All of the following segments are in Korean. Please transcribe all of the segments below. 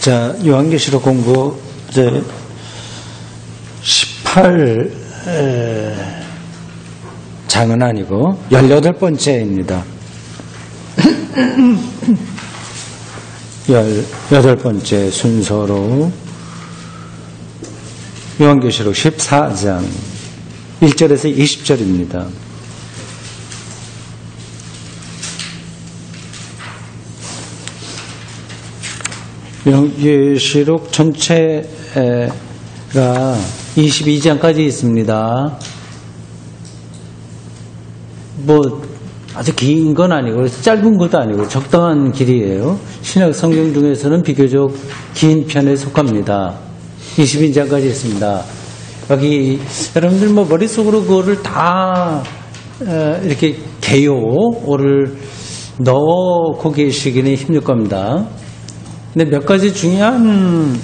자, 요한계시록 공부 이제 18장은 아니고 18번째입니다. 18번째 순서로 요한계시록 14장 1절에서 20절입니다. 요한계시록 전체가 22장까지 있습니다. 뭐 아주 긴 건 아니고 짧은 것도 아니고 적당한 길이에요. 신약 성경 중에서는 비교적 긴 편에 속합니다. 22장까지 있습니다. 여기 여러분들 뭐 머릿속으로 그거를 다 이렇게 개요를 넣고 계시기는 힘들 겁니다. 근데 몇 가지 중요한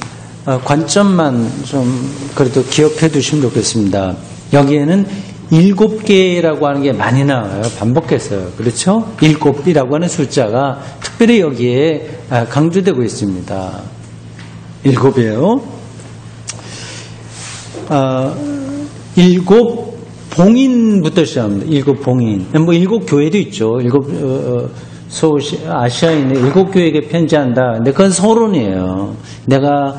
관점만 좀 그래도 기억해 두시면 좋겠습니다. 여기에는 7개라고 하는 게 많이 나와요. 반복해서요. 그렇죠? 7이라고 하는 숫자가 특별히 여기에 강조되고 있습니다. 7이에요. 7 봉인부터 시작합니다. 7 봉인. 뭐 7 교회도 있죠. 7 아시아에 있는 7 교회에게 편지한다. 근데 그건 서론이에요. 내가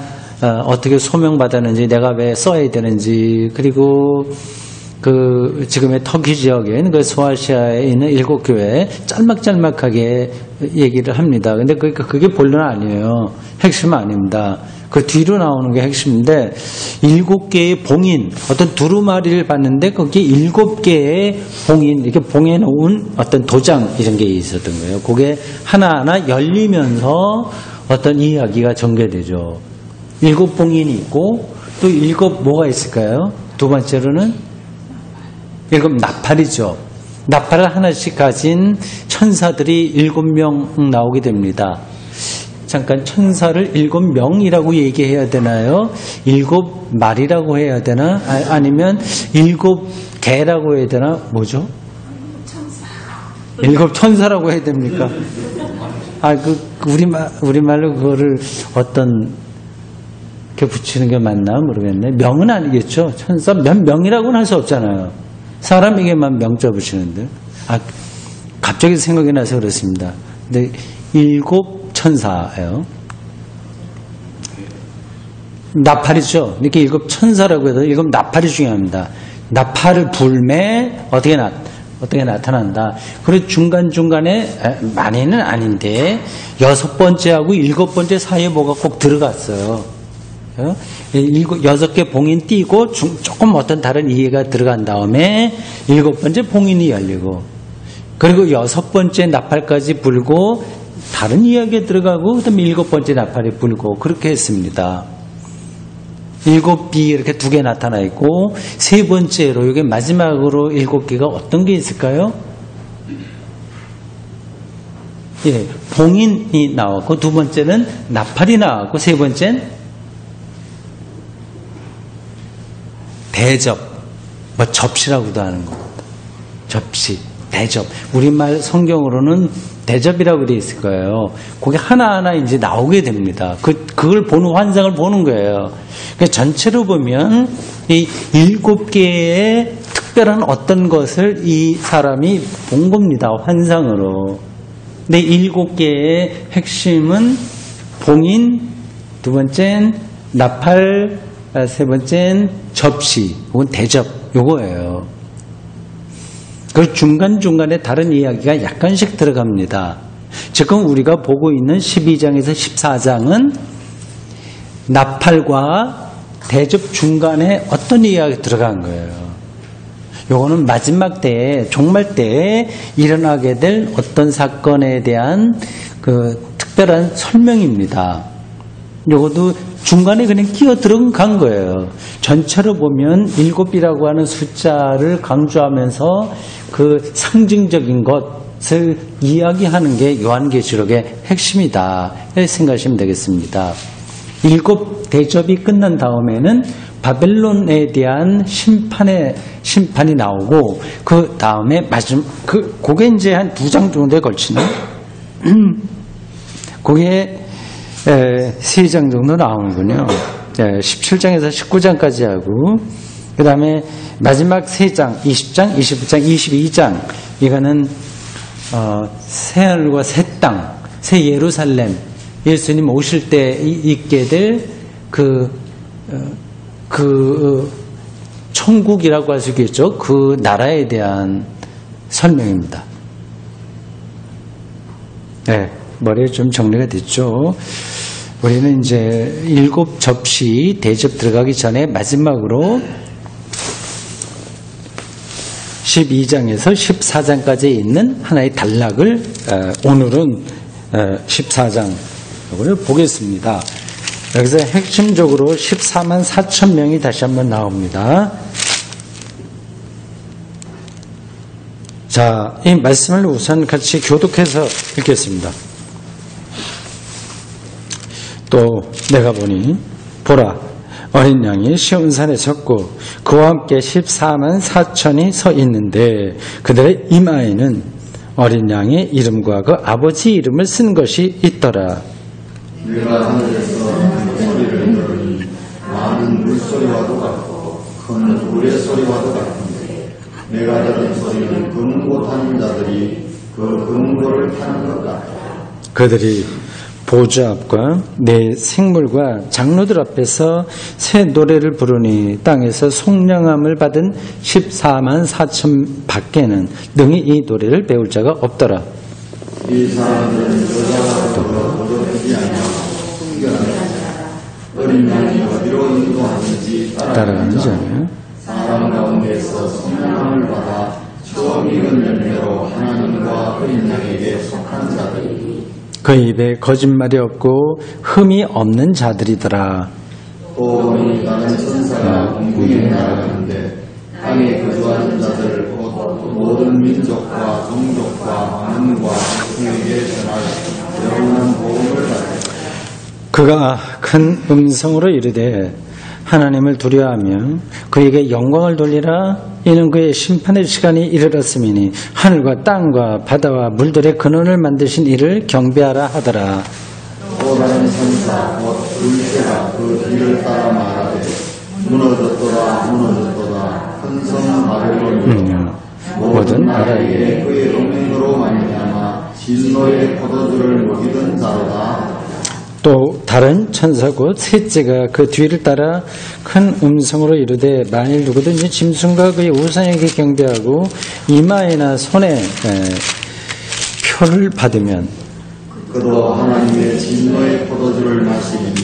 어떻게 소명받았는지, 내가 왜 써야 되는지, 그리고 그 지금의 터키 지역에 있는 그 소아시아에 있는 7 교회 짤막짤막하게 얘기를 합니다. 근데 그게 본론 아니에요. 핵심은 아닙니다. 그 뒤로 나오는 게 핵심인데 7개의 봉인, 어떤 두루마리를 봤는데 거기에 7개의 봉인, 이렇게 봉해 놓은 어떤 도장 이런 게 있었던 거예요. 그게 하나하나 열리면서 어떤 이야기가 전개되죠. 7 봉인이 있고 또 7 뭐가 있을까요? 두 번째로는 7 나팔이죠. 나팔을 하나씩 가진 천사들이 7명 나오게 됩니다. 잠깐 천사를 7명이라고 얘기해야 되나요? 7마리라고 해야 되나? 아니면 7개라고 해야 되나? 뭐죠? 7천사라고 해야 됩니까? 우리말로 그거를 어떤 이렇게 붙이는 게 맞나 모르겠네. 명은 아니겠죠. 천사 몇 명이라고는 할 수 없잖아요. 사람에게만 명자 붙이는데. 갑자기 생각이 나서 그렇습니다. 근데 7 천사예요. 나팔이죠. 이렇게 7 천사라고 해도 7 나팔이 중요합니다. 나팔을 불매 어떻게 나타난다. 그리고 중간중간에 많이는 아닌데 6번째하고 7번째 사이에 뭐가 꼭 들어갔어요. 6개 봉인 띄고 조금 어떤 다른 이해가 들어간 다음에 7번째 봉인이 열리고, 그리고 6번째 나팔까지 불고 다른 이야기에 들어가고, 그 다음에 7번째 나팔이 불고, 그렇게 했습니다. 7비 이렇게 2개 나타나 있고, 3번째로 이게 마지막으로 7개가 어떤 게 있을까요? 예, 봉인이 나왔고, 2번째는 나팔이 나왔고, 3번째는 대접, 뭐 접시라고도 하는 겁니다. 접시, 대접. 우리말 성경으로는 대접이라고 되어 있을 거예요. 그게 하나하나 이제 나오게 됩니다. 그걸 보는, 환상을 보는 거예요. 그러니까 전체로 보면 이 7개의 특별한 어떤 것을 이 사람이 본 겁니다. 환상으로. 근데 7개의 핵심은 봉인, 2번째는 나팔, 3번째는 접시, 혹은 대접, 요거예요. 그 중간중간에 다른 이야기가 약간씩 들어갑니다. 지금 우리가 보고 있는 12장에서 14장은 나팔과 대접 중간에 어떤 이야기가 들어간 거예요. 요거는 마지막 때에, 종말 때에 일어나게 될 어떤 사건에 대한 그 특별한 설명입니다. 요것도 중간에 그냥 끼어 들어간 거예요. 전체로 보면 7이라고 하는 숫자를 강조하면서 그 상징적인 것을 이야기하는 게 요한계시록의 핵심이다. 이렇게 생각하시면 되겠습니다. 7 대접이 끝난 다음에는 바벨론에 대한 심판이 나오고, 그 다음에 그게 이제 한 2장 정도에 걸치는, 그게 세 장 정도 나오는군요. 17장에서 19장까지 하고, 그 다음에 마지막 3장, 20장, 21장, 22장, 이거는, 새하늘과 새 땅, 새 예루살렘, 예수님 오실 때 있게 될 천국이라고 할 수 있겠죠. 그 나라에 대한 설명입니다. 네, 머리에 좀 정리가 됐죠. 우리는 이제 7접시 대접 들어가기 전에 마지막으로 12장에서 14장까지 있는 하나의 단락을 오늘은 14장을 보겠습니다. 여기서 핵심적으로 14만 4천 명이 다시 한번 나옵니다. 자, 이 말씀을 우선 같이 교독해서 읽겠습니다. 또 내가 보니 보라 어린 양이 시온산에 섰고 그와 함께 14만 4천이 서 있는데 그들의 이마에는 어린 양의 이름과 그 아버지 이름을 쓴 것이 있더라. 내가 하늘에서 소리를 들으니 많은 물소리와도 같고 큰 우레 소리와도 같은데 내가 들은 소리는 금고 타는 자들이 그 금고를 타는 것 같다. 그들이 보좌 앞과 내 생물과 장로들 앞에서 새 노래를 부르니 땅에서 송량함을 받은 14만 4천 밖에는 능히 이 노래를 배울 자가 없더라. 이 사람들은 여자가 도둑하지 아니하고 순결하지 어린 양이 어디로 인도하는지 따라가는 자는 사람 가운데서 성령함을 받아 처음 익은 열매로 하나님과 어린 양에게 속한 자들이 그 입에 거짓말이 없고 흠이 없는 자들이더라. 또 보니 다른 천사가 공중에 날아가는데 땅에 거주하는 자들 모든 민족과 종족과 왕과 백성에게 전하여 영원한 복음을 받으라. 그가 큰 음성으로 이르되 하나님을 두려워하며 그에게 영광을 돌리라. 이는 그의 심판의 시간이 이르렀음이니 하늘과 땅과 바다와 물들의 근원을 만드신 이를 경배하라 하더라. 또 다른 천사 곧 둘째가 그 뒤를 따라 말하되 무너졌도다 무너졌도다 큰 성 바벨론이요 모든 나라에게 그의 동맹으로 말미암아 진노의 포도주를 먹이던 자로다. 또 다른 천사 곧 셋째가 그 뒤를 따라 큰 음성으로 이르되 만일 누구든지 짐승과 그의 우상에게 경배하고 이마에나 손에 표를 받으면 그도 하나님의 진노의 포도주를 마시니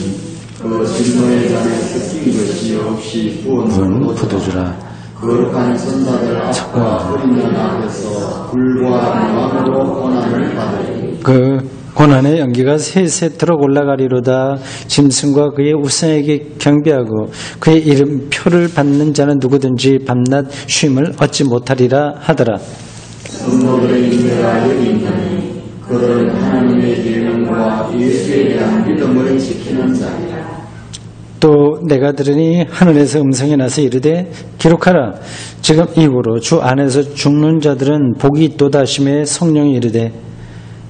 그 진노의 잔에 섞인 것이 없이 부은 포도주라. 거룩한 선사들 앞과 어린 양 앞에서 불과 영광으로 고난을 받으리. 그 고난의 연기가 세세토록 올라가리로다. 짐승과 그의 우상에게 경배하고 그의 이름 표를 받는 자는 누구든지 밤낮 쉼을 얻지 못하리라 하더라. 성도들의 인내가 여기 있나니 그들은 하나님의 계명과 예수에 대한 믿음을 지키는 자이다. 또 내가 들으니 하늘에서 음성이 나서 이르되 기록하라. 지금 이후로 주 안에서 죽는 자들은 복이 있도다 하시매 성령이 이르되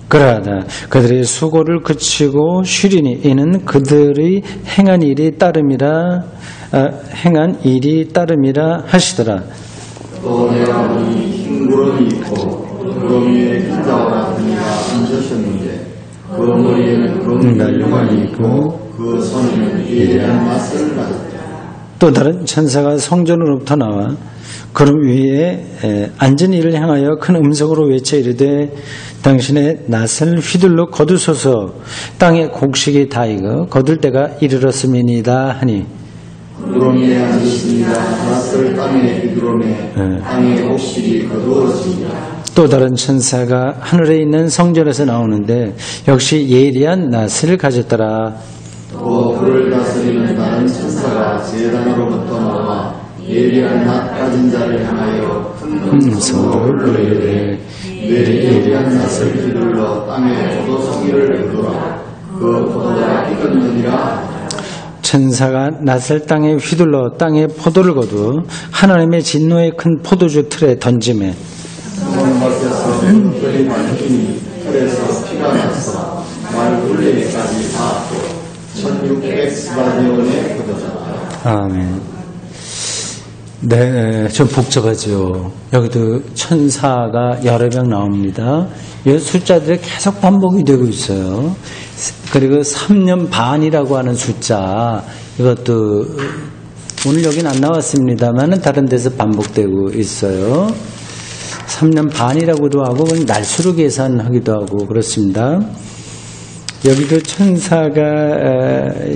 그러하다. 그들의 수고를 그치고 쉬리니 이는 그들의 행한 일이 따름이라 하시더라. 또 내가 보니 흰 구름이 있고 구름 위에 기자와 같은 이가 앉으셨는데 그 머리에는 금날류관이 있고 그 손에는 예리한 낫을 가졌다. 또 다른 천사가 성전으로부터 나와 구름 위에 앉은 이를 향하여 큰 음성으로 외쳐 이르되 당신의 낫을 휘둘러 거두소서. 땅의 곡식이 다 익어 거둘 때가 이르렀음이니이다 하니 구름 위에 앉으시니라 낫을 땅에 휘두르매 땅의 곡식이 거두어지니라. 또 다른 천사가 하늘에 있는 성전에서 나오는데 역시 예리한 낫을 가졌더라. 또 불을 다스리는 다른 천사가 제단으로부터 나와 예리한 낫 가진 자를 향하여 큰 음성으로 부르되 예리한 낫을 휘둘러 땅에 포도송이를 거두라. 그 포도가 익었느니라. 천사가 낫을 땅에 휘둘러 땅에 포도를 거두 하나님의 진노의 큰 포도주 틀에 던지매 문 밖에서 끓이 밝히니 틀에서 피가 나서 말 굴레기까지 닿았고 1600스바디온의 포도주다. 아멘. 네, 좀 복잡하죠. 여기도 천사가 여러 명 나옵니다. 이 숫자들이 계속 반복이 되고 있어요. 그리고 3년 반이라고 하는 숫자, 이것도 오늘 여긴 안 나왔습니다만 다른 데서 반복되고 있어요. 3년 반이라고도 하고 날수로 계산하기도 하고 그렇습니다. 여기도 천사가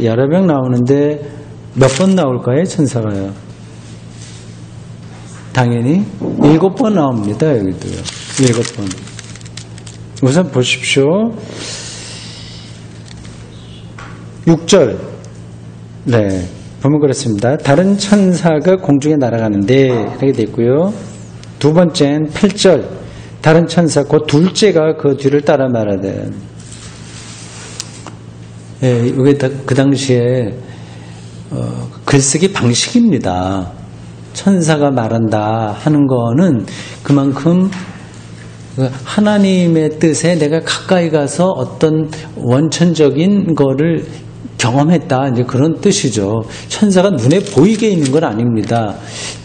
여러 명 나오는데 몇 번 나올까요? 천사가요. 당연히 7번 나옵니다. 여기도요. 7번. 우선 보십시오. 6절. 네. 보면 그렇습니다. 다른 천사가 공중에 날아가는데 이렇게 됐고요. 두 번째는 8절. 다른 천사, 그 둘째가 그 뒤를 따라 말하되. 예, 이게 그 당시에 글쓰기 방식입니다. 천사가 말한다 하는 거는 그만큼 하나님의 뜻에 내가 가까이 가서 어떤 원천적인 거를 경험했다, 이제 그런 뜻이죠. 천사가 눈에 보이게 있는 건 아닙니다.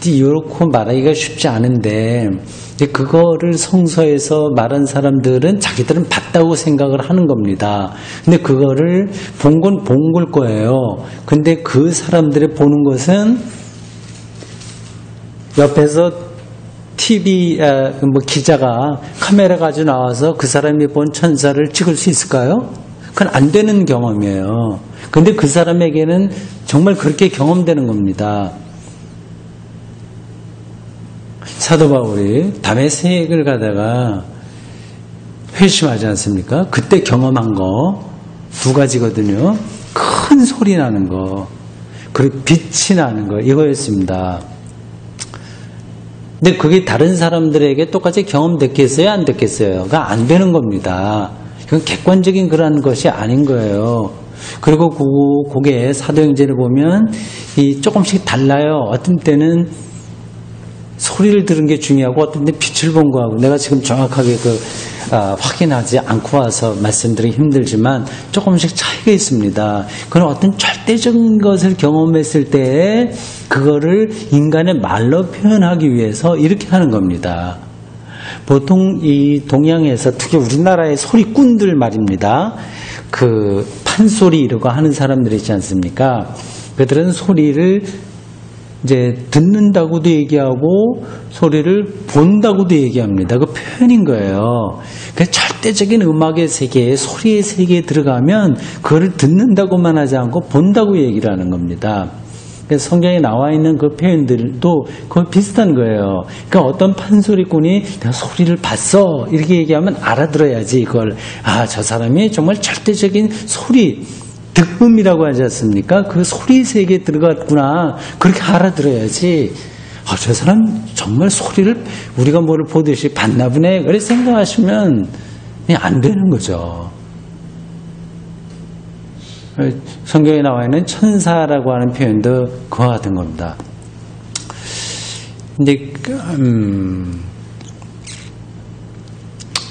이렇게 말하기가 쉽지 않은데, 그거를 성서에서 말한 사람들은 자기들은 봤다고 생각을 하는 겁니다. 근데 그거를 본 건 본 걸 거예요. 근데 그 사람들이 보는 것은 옆에서 TV 기자가 카메라 가지고 나와서 그 사람이 본 천사를 찍을 수 있을까요? 그건 안 되는 경험이에요. 근데 그 사람에게는 정말 그렇게 경험되는 겁니다. 사도 바울이 다메섹을 가다가 회심하지 않습니까? 그때 경험한 거 두 가지거든요. 큰 소리 나는 거, 그리고 빛이 나는 거, 이거였습니다. 근데 그게 다른 사람들에게 똑같이 경험됐겠어요? 안 됐겠어요? 그건 안 되는 겁니다. 그건 객관적인 그런 것이 아닌 거예요. 그리고 그게 사도행전을 보면 조금씩 달라요. 어떤 때는 소리를 들은 게 중요하고 어떤 때 빛을 본 거하고, 내가 지금 정확하게 확인하지 않고 와서 말씀드리기 힘들지만 조금씩 차이가 있습니다. 그건 어떤 절대적인 것을 경험했을 때 그거를 인간의 말로 표현하기 위해서 이렇게 하는 겁니다. 보통 이 동양에서 특히 우리나라의 소리꾼들 말입니다. 그 판소리 이러고 하는 사람들 있지 않습니까? 그들은 소리를 이제 듣는다고도 얘기하고 소리를 본다고도 얘기합니다. 그 표현인 거예요. 그 절대적인 음악의 세계에, 소리의 세계에 들어가면 그거를 듣는다고만 하지 않고 본다고 얘기를 하는 겁니다. 그래서 성경에 나와 있는 그 표현들도 거의 비슷한 거예요. 그러니까 어떤 판소리꾼이 내가 소리를 봤어 이렇게 얘기하면 알아들어야지 이걸, 저 사람이 정말 절대적인 소리, 득음이라고 하지 않습니까? 그 소리 세계에 들어갔구나, 그렇게 알아들어야지, 저 사람 정말 소리를 우리가 뭐를 보듯이 봤나 보네, 그렇게 생각하시면 그냥 안 되는 거죠. 성경에 나와 있는 천사라고 하는 표현도 그와 같은 겁니다. 근데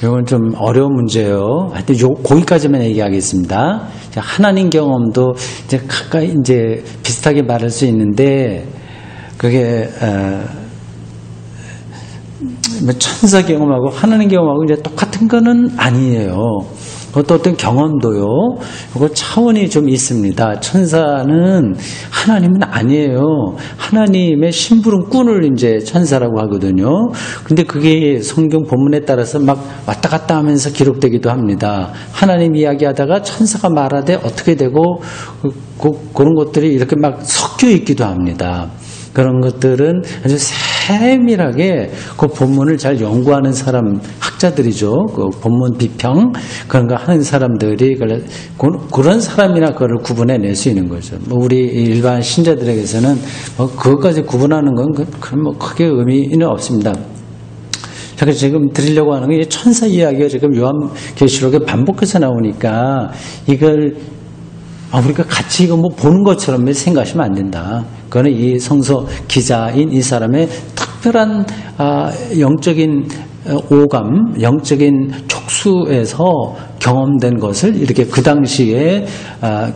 이건 좀 어려운 문제예요. 하여튼 거기까지만 얘기하겠습니다. 하나님 경험도 이제 가까이 이제 비슷하게 말할 수 있는데, 그게 천사 경험하고 하나님 경험하고 이제 똑같은 거는 아니에요. 그것도 어떤 경험도요, 그거 차원이 좀 있습니다. 천사는 하나님은 아니에요. 하나님의 심부름꾼을 이제 천사라고 하거든요. 근데 그게 성경 본문에 따라서 막 왔다 갔다 하면서 기록되기도 합니다. 하나님 이야기하다가 천사가 말하되 어떻게 되고, 그런 것들이 이렇게 막 섞여 있기도 합니다. 그런 것들은 아주 세밀하게 그 본문을 잘 연구하는 사람, 학자들이죠. 그 본문 비평 그런 거 하는 사람들이 그런 사람이나 그걸 구분해낼 수 있는 거죠. 우리 일반 신자들에게서는 그것까지 구분하는 건 뭐 크게 의미는 없습니다. 자, 그래서 지금 드리려고 하는 게 천사 이야기가 지금 요한계시록에 반복해서 나오니까 이걸 우리가 같이 이거 뭐 보는 것처럼 생각하시면 안 된다. 그거는 이 성서 기자인 이 사람의 특별한 영적인 오감, 영적인 촉수에서 경험된 것을 이렇게 그 당시에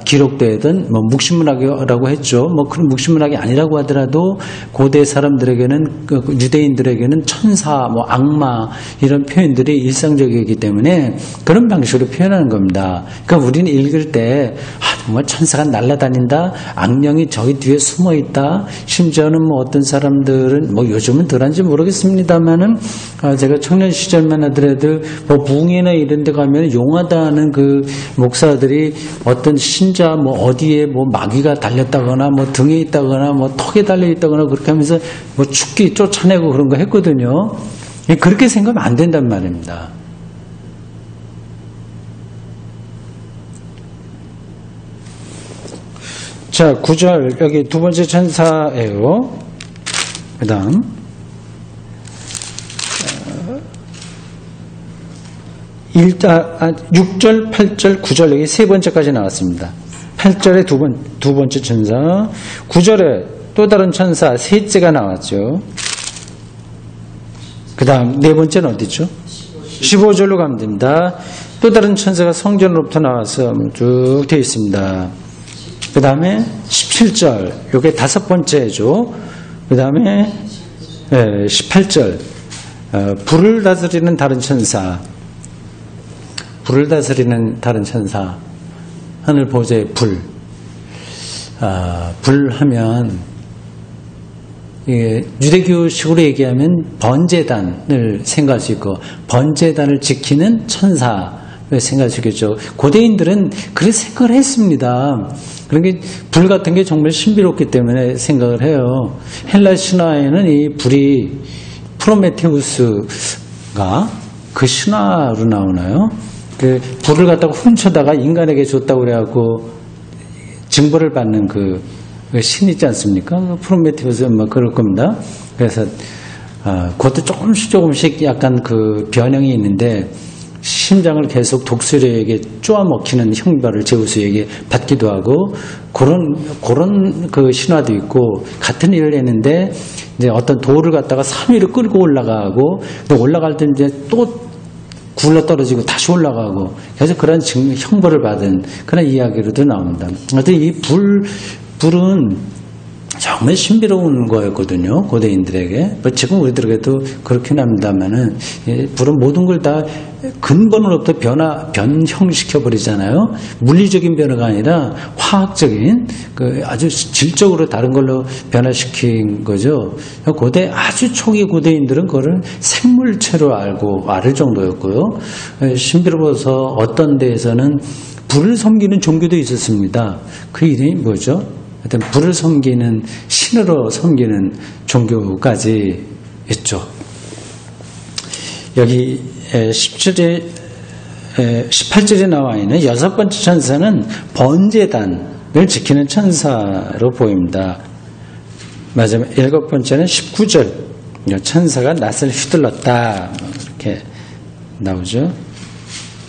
기록되던 뭐 묵시문학이라고 했죠. 뭐 그런 묵시문학이 아니라고 하더라도 고대 사람들에게는 유대인들에게는 천사, 뭐 악마 이런 표현들이 일상적이기 때문에 그런 방식으로 표현하는 겁니다. 그러니까 우리는 읽을 때 정말 천사가 날아다닌다, 악령이 저기 뒤에 숨어 있다. 심지어는 뭐 어떤 사람들은 뭐 요즘은 덜한지 모르겠습니다만은 제가 청년 시절만 하더라도 뭐 붕이나 이런 데 가면 용하다는 그 목사들이 어떤 신자 뭐 어디에 뭐 마귀가 달렸다거나 뭐 등에 있다거나 뭐 턱에 달려 있다거나 그렇게 하면서 뭐 죽기 쫓아내고 그런 거 했거든요. 그렇게 생각하면 안 된단 말입니다. 자, 9절 여기 두 번째 천사예요. 그 다음 6절, 8절, 9절 여기 세 번째까지 나왔습니다. 8절에 두 번째 천사, 9절에 또 다른 천사 셋째가 나왔죠. 그 다음 네 번째는 어디죠? 15절로 가면 됩니다. 또 다른 천사가 성전으로부터 나와서 쭉 되어 있습니다. 그 다음에 17절, 요게 다섯 번째죠. 그 다음에 18절, 불을 다스리는 다른 천사, 불을 다스리는 다른 천사, 하늘 보좌의 불, 불 하면 유대교식으로 얘기하면 번제단을 생각할 수 있고 번제단을 지키는 천사 생각할 수 있겠죠. 고대인들은 그렇게 생각을 했습니다. 그런 게 불 같은 게 정말 신비롭기 때문에 생각을 해요. 헬라 신화에는 이 불이 프로메테우스가 그 신화로 나오나요? 그 불을 갖다가 훔쳐다가 인간에게 줬다고 그래갖고 징벌을 받는 그 신 있지 않습니까? 프로메테우스 뭐 그럴 겁니다. 그래서 그것도 조금씩 약간 그 변형이 있는데 심장을 계속 독수리에게 쪼아먹히는 형벌을 제우스에게 받기도 하고 그런 그 신화도 있고 같은 일을 했는데 이제 어떤 돌을 갖다가 산 위로 끌고 올라가고 올라갈 때 이제 또 굴러 떨어지고 다시 올라가고 그래서 그런 형벌을 받은 그런 이야기로도 나옵니다. 하여튼 이 불은 정말 신비로운 거였거든요. 고대인들에게. 지금 우리들에게도 그렇긴 합니다만은 불은 모든 걸 다 근본으로부터 변형시켜버리잖아요. 물리적인 변화가 아니라 화학적인 그 아주 질적으로 다른 걸로 변화시킨 거죠. 고대 아주 초기 고대인들은 그거를 생물체로 알 정도였고요. 신비로워서 어떤 데에서는 불을 섬기는 종교도 있었습니다. 그 이름이 뭐죠? 하여튼 불을 섬기는 신으로 섬기는 종교까지 있죠. 여기 18절에 나와 있는 여섯 번째 천사는 번제단을 지키는 천사로 보입니다. 마지막 일곱 번째는 19절 천사가 낫을 휘둘렀다 이렇게 나오죠.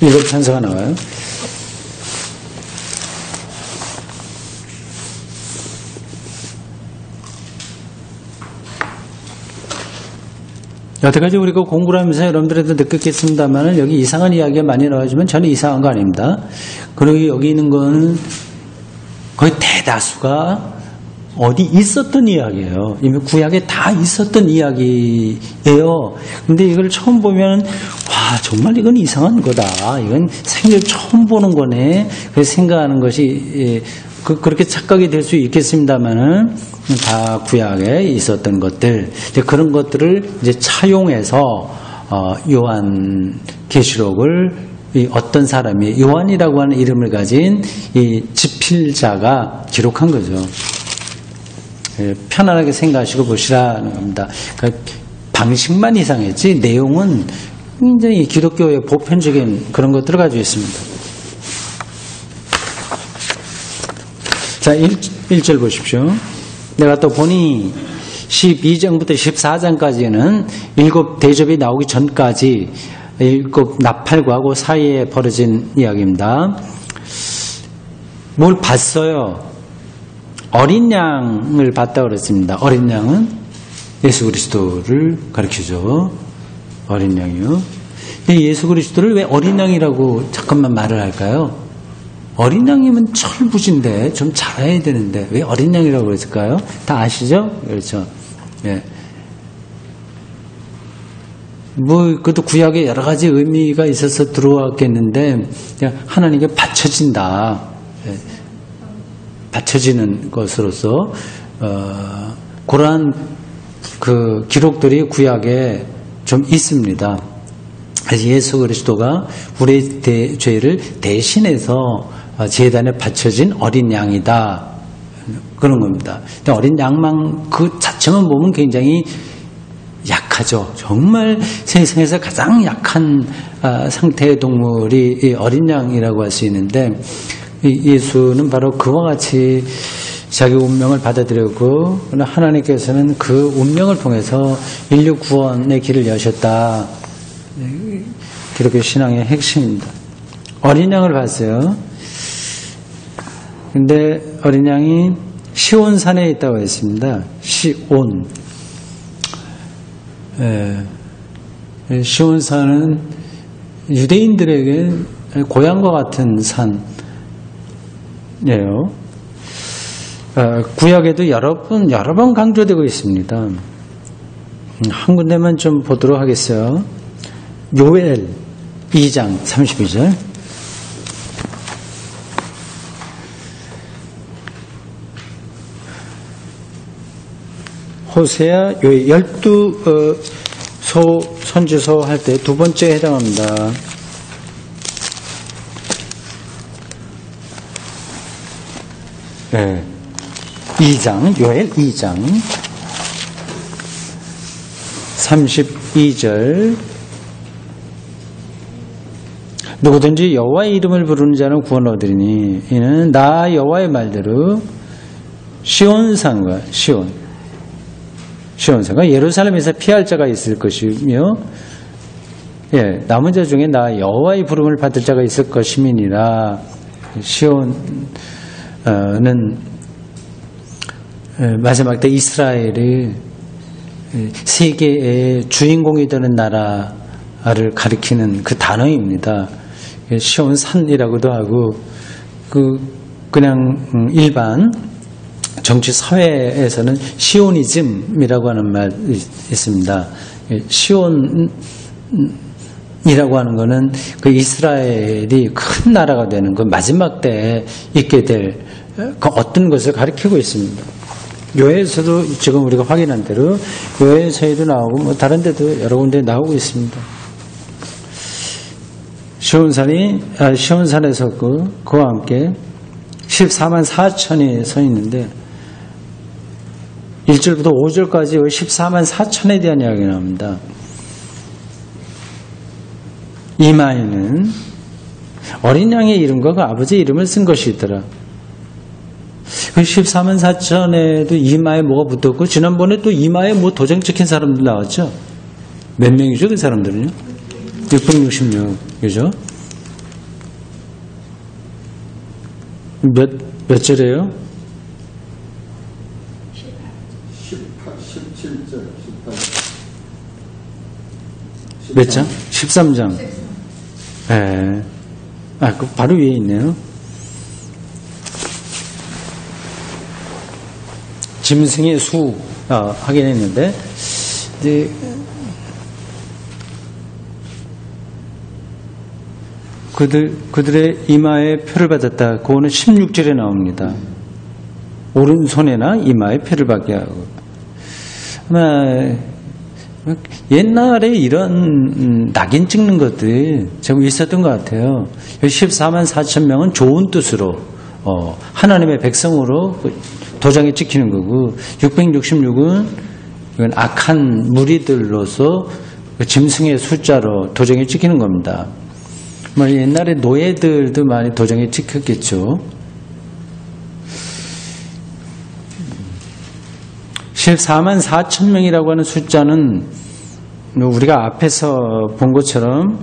일곱 천사가 나와요. 여태까지 우리가 공부를 하면서 여러분들에도 느꼈겠습니다만 여기 이상한 이야기가 많이 나와주면 전혀 이상한 거 아닙니다. 그리고 여기 있는 건 거의 대다수가 어디 있었던 이야기예요. 이미 구약에 다 있었던 이야기예요. 근데 이걸 처음 보면 와 정말 이건 이상한 거다. 이건 생전 처음 보는 거네. 그래서 생각하는 것이 그렇게 착각이 될 수 있겠습니다만은 다 구약에 있었던 것들, 그런 것들을 이제 차용해서 요한 계시록을 어떤 사람이 요한이라고 하는 이름을 가진 이 집필자가 기록한 거죠. 편안하게 생각하시고 보시라는 겁니다. 그러니까 방식만 이상했지 내용은 굉장히 기독교의 보편적인 그런 것들을 가지고 있습니다. 자, 1절 보십시오. 내가 또 보니 12장부터 14장까지는 7 대접이 나오기 전까지 7 나팔과 그 사이에 벌어진 이야기입니다. 뭘 봤어요? 어린 양을 봤다고 그랬습니다. 어린 양은 예수 그리스도를 가리키죠. 어린 양이요. 근데 예수 그리스도를 왜 어린 양이라고 잠깐만 말을 할까요? 어린 양이면 철부지인데 좀 잘해야 되는데 왜 어린 양이라고 그랬을까요? 다 아시죠? 그렇죠. 예. 그것도 구약에 여러 가지 의미가 있어서 들어왔겠는데, 그냥 하나님께 바쳐진다. 예. 바쳐지는 것으로서, 그러한 그 기록들이 구약에 좀 있습니다. 그래서 예수 그리스도가 우리의 죄를 대신해서 제단에 바쳐진 어린 양이다. 그런 겁니다. 근데 어린 양만 그 자체만 보면 굉장히 약하죠. 정말 세상에서 가장 약한 상태의 동물이 이 어린 양이라고 할 수 있는데, 예수는 바로 그와 같이 자기 운명을 받아들였고, 하나님께서는 그 운명을 통해서 인류 구원의 길을 여셨다. 기독교 신앙의 핵심입니다. 어린 양을 봤어요. 근데 어린 양이 시온산에 있다고 했습니다. 시온. 시온산은 유대인들에게 고향과 같은 산이에요. 구약에도 여러 번 강조되고 있습니다. 한 군데만 좀 보도록 하겠어요. 요엘 2장 32절. 호세아 요엘 12 선지서 할 때 두 번째에 해당합니다. 네. 2장, 요엘 2장 32절. 누구든지 여호와의 이름을 부르는 자는 구원을 얻으리니 이는 나 여호와의 말대로 시온산과 시온산과 예루살렘에서 피할 자가 있을 것이며, 예, 남은 자 중에 나 여호와의 부름을 받을 자가 있을 것임이니라. 시온은 마지막 때 이스라엘이 세계의 주인공이 되는 나라를 가리키는 그 단어입니다. 시온산이라고도 하고, 그냥 일반 정치 사회에서는 시오니즘이라고 하는 말이 있습니다. 시온이라고 하는 것은 그 이스라엘이 큰 나라가 되는 그 마지막 때에 있게 될 그 어떤 것을 가리키고 있습니다. 요에서도 지금 우리가 확인한 대로 요에서에도 나오고 뭐 다른 데도 여러 군데 나오고 있습니다. 시온산에서 그와 함께 14만 4천이 서 있는데 1절부터 5절까지 14만 4천에 대한 이야기가 나옵니다. 이마에는 어린 양의 이름과 그 아버지의 이름을 쓴 것이 있더라. 그 14만 4천에도 이마에 뭐가 붙었고, 지난번에 또 이마에 뭐 도장 찍힌 사람들 나왔죠? 몇 명이죠, 그 사람들은요? 666, 그죠? 몇 절이에요? 17절, 18절. 몇 장? 13장. 예. 그 바로 위에 있네요. 짐승의 수, 하긴 했는데, 이제, 그들의 이마에 표를 받았다. 그거는 16절에 나옵니다. 오른손에나 이마에 표를 받게 하고. 아마, 옛날에 이런 낙인 찍는 것들이 좀 있었던 것 같아요. 14만 4천 명은 좋은 뜻으로, 하나님의 백성으로 도장에 찍히는 거고, 666은 이건 악한 무리들로서 짐승의 숫자로 도장에 찍히는 겁니다. 옛날에 노예들도 많이 도장에 찍혔겠죠. 14만 4천 명이라고 하는 숫자는 우리가 앞에서 본 것처럼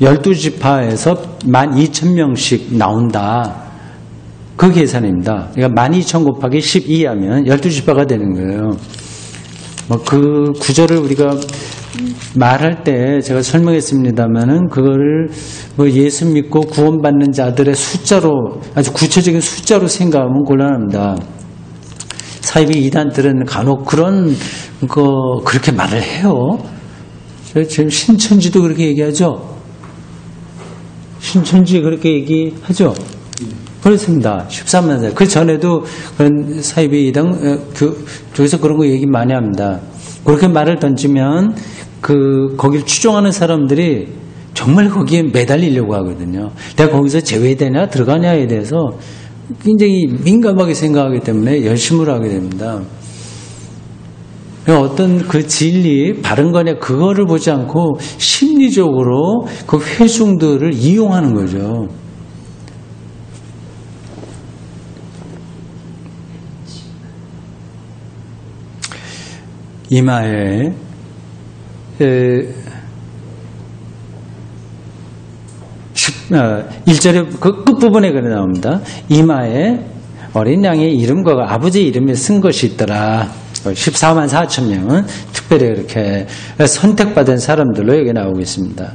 12지파에서 12,000명씩 나온다. 그 계산입니다. 그러니까 12,000 곱하기 12 하면 12지파가 되는 거예요. 그 구절을 우리가 말할 때 제가 설명했습니다만은 그거를 예수 믿고 구원받는 자들의 숫자로 아주 구체적인 숫자로 생각하면 곤란합니다. 사이비 이단들은 간혹 그런 거 그렇게 말을 해요. 지금 신천지도 그렇게 얘기하죠. 신천지 그렇게 얘기하죠. 그렇습니다. 13만 살. 그 전에도 그런 사이비 이단 쪽에서 그런 거 얘기 많이 합니다. 그렇게 말을 던지면 거길 추종하는 사람들이 정말 거기에 매달리려고 하거든요. 내가 거기서 제외되냐 들어가냐에 대해서 굉장히 민감하게 생각하기 때문에 열심을 하게 됩니다. 어떤 그 진리 바른 거냐 그거를 보지 않고 심리적으로 그 회중들을 이용하는 거죠. 이마에 1절에 그 끝부분에 그래 나옵니다. 이마에 어린 양의 이름과 아버지 이름에 쓴 것이 있더라. 14만 4천 명은 특별히 이렇게 선택받은 사람들로 여기 나오고 있습니다.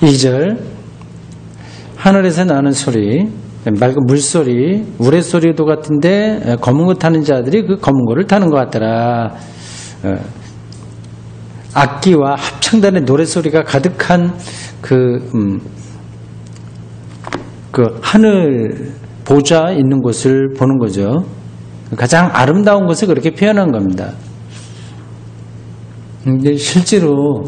2절 하늘에서 나는 소리 맑은 물소리 우레소리도 같은데 검은 거 타는 자들이 그 검은 거를 타는 것 같더라. 악기와 합창단의 노래소리가 가득한 그 하늘 보좌 있는 곳을 보는 거죠. 가장 아름다운 것을 그렇게 표현한 겁니다. 근데 실제로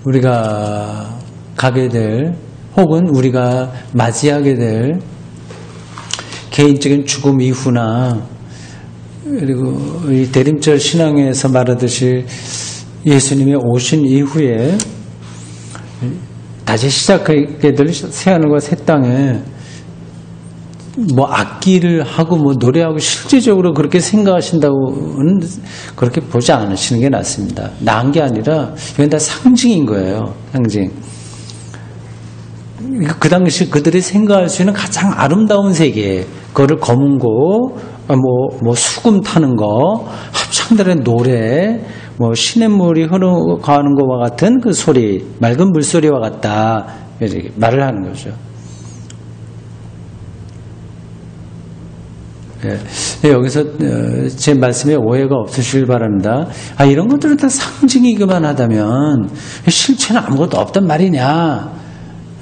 우리가 가게 될 혹은 우리가 맞이하게 될 개인적인 죽음 이후나 그리고 이 대림절 신앙에서 말하듯이 예수님의 오신 이후에 다시 시작하게 될 새하늘과 새 땅에 악기를 하고 노래하고 실제적으로 그렇게 생각하신다고는 그렇게 보지 않으시는 게 낫습니다. 나은 게 아니라 이건 다 상징인 거예요. 상징. 그 당시 그들이 생각할 수 있는 가장 아름다운 세계, 그거를 검은 거, 수금 타는 거, 합창단의 노래, 시냇물이 흘러가는 것과 같은 그 소리, 맑은 물소리와 같다 이렇게 말을 하는 거죠. 여기서 제 말씀에 오해가 없으시길 바랍니다. 이런 것들은 다 상징이기만 하다면 실체는 아무것도 없단 말이냐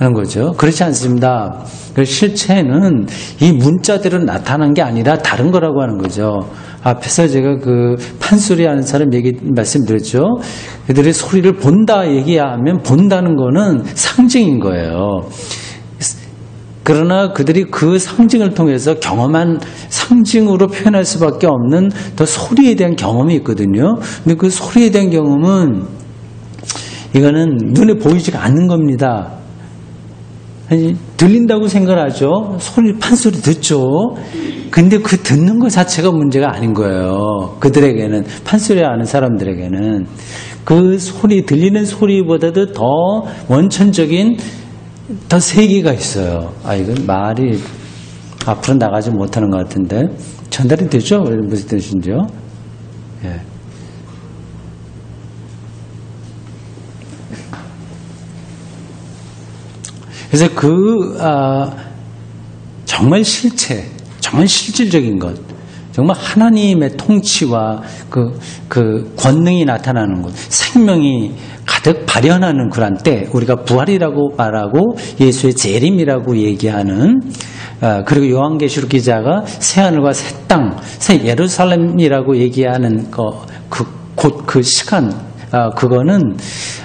하는 거죠. 그렇지 않습니다. 실체는 이 문자대로 나타난 게 아니라 다른 거라고 하는 거죠. 앞에서 제가 그 판소리 하는 사람 말씀드렸죠. 그들의 소리를 본다 얘기하면 본다는 거는 상징인 거예요. 그러나 그들이 그 상징을 통해서 경험한 상징으로 표현할 수밖에 없는 더 소리에 대한 경험이 있거든요. 근데 그 소리에 대한 경험은 이거는 눈에 보이지가 않는 겁니다. 들린다고 생각하죠. 판소리 듣죠. 근데 그 듣는 것 자체가 문제가 아닌 거예요. 그들에게는, 판소리 아는 사람들에게는 그 소리, 들리는 소리보다도 더 원천적인 더 세계가 있어요. 이건 말이 앞으로 나가지 못하는 것 같은데 전달이 되죠? 무슨 뜻인지요? 예. 그래서 정말 정말 실질적인 것, 정말 하나님의 통치와 그 권능이 나타나는 것, 생명이 가득 발현하는 그런 때, 우리가 부활이라고 말하고 예수의 재림이라고 얘기하는, 그리고 요한계시록 기자가 새하늘과 새 땅, 새 예루살렘이라고 얘기하는 곧 그 시간, 그거는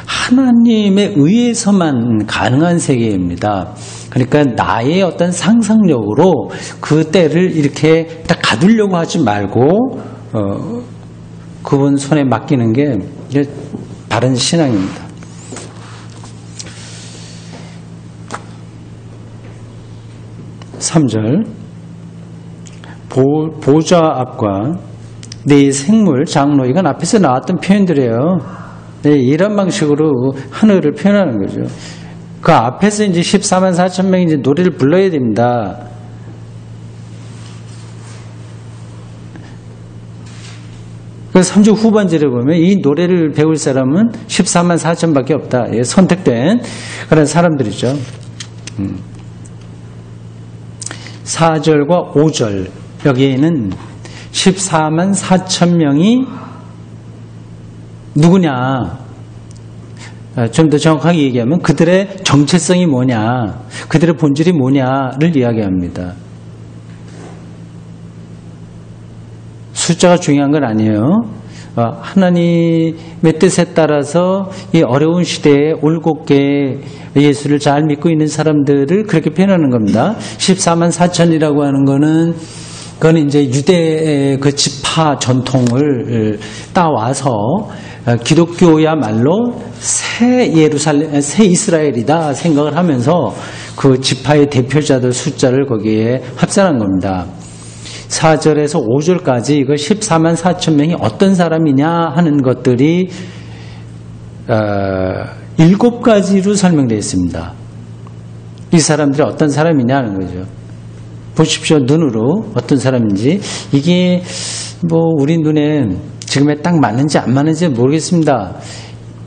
하나님에 의해서만 가능한 세계입니다. 그러니까 나의 어떤 상상력으로 그 때를 이렇게 딱 가두려고 하지 말고 그분 손에 맡기는 게 이게 바른 신앙입니다. (3절) 보좌 앞과 네 생물, 장로, 이건 앞에서 나왔던 표현들이에요. 네, 이런 방식으로 하늘을 표현하는 거죠. 그 앞에서 이제 14만 4천 명이 이제 노래를 불러야 됩니다. 그 3주 후반절에 보면 이 노래를 배울 사람은 14만 4천밖에 없다. 선택된 그런 사람들이죠. 4절과 5절 여기에는 14만 4천 명이 누구냐? 좀 더 정확하게 얘기하면 그들의 정체성이 뭐냐, 그들의 본질이 뭐냐를 이야기합니다. 숫자가 중요한 건 아니에요. 하나님의 뜻에 따라서 이 어려운 시대에 올곧게 예수를 잘 믿고 있는 사람들을 그렇게 표현하는 겁니다. 14만 4천이라고 하는 거는 그건 이제 유대의 그 지파 전통을 따와서 기독교야말로 새 예루살렘, 새 이스라엘이다 생각을 하면서 그 지파의 대표자들 숫자를 거기에 합산한 겁니다. 4절에서 5절까지 이거 14만 4천 명이 어떤 사람이냐 하는 것들이 7가지로 설명되어 있습니다. 이 사람들이 어떤 사람이냐 하는 거죠. 보십시오. 눈으로 어떤 사람인지. 이게 뭐 우리 눈에 지금에 딱 맞는지 안 맞는지 모르겠습니다.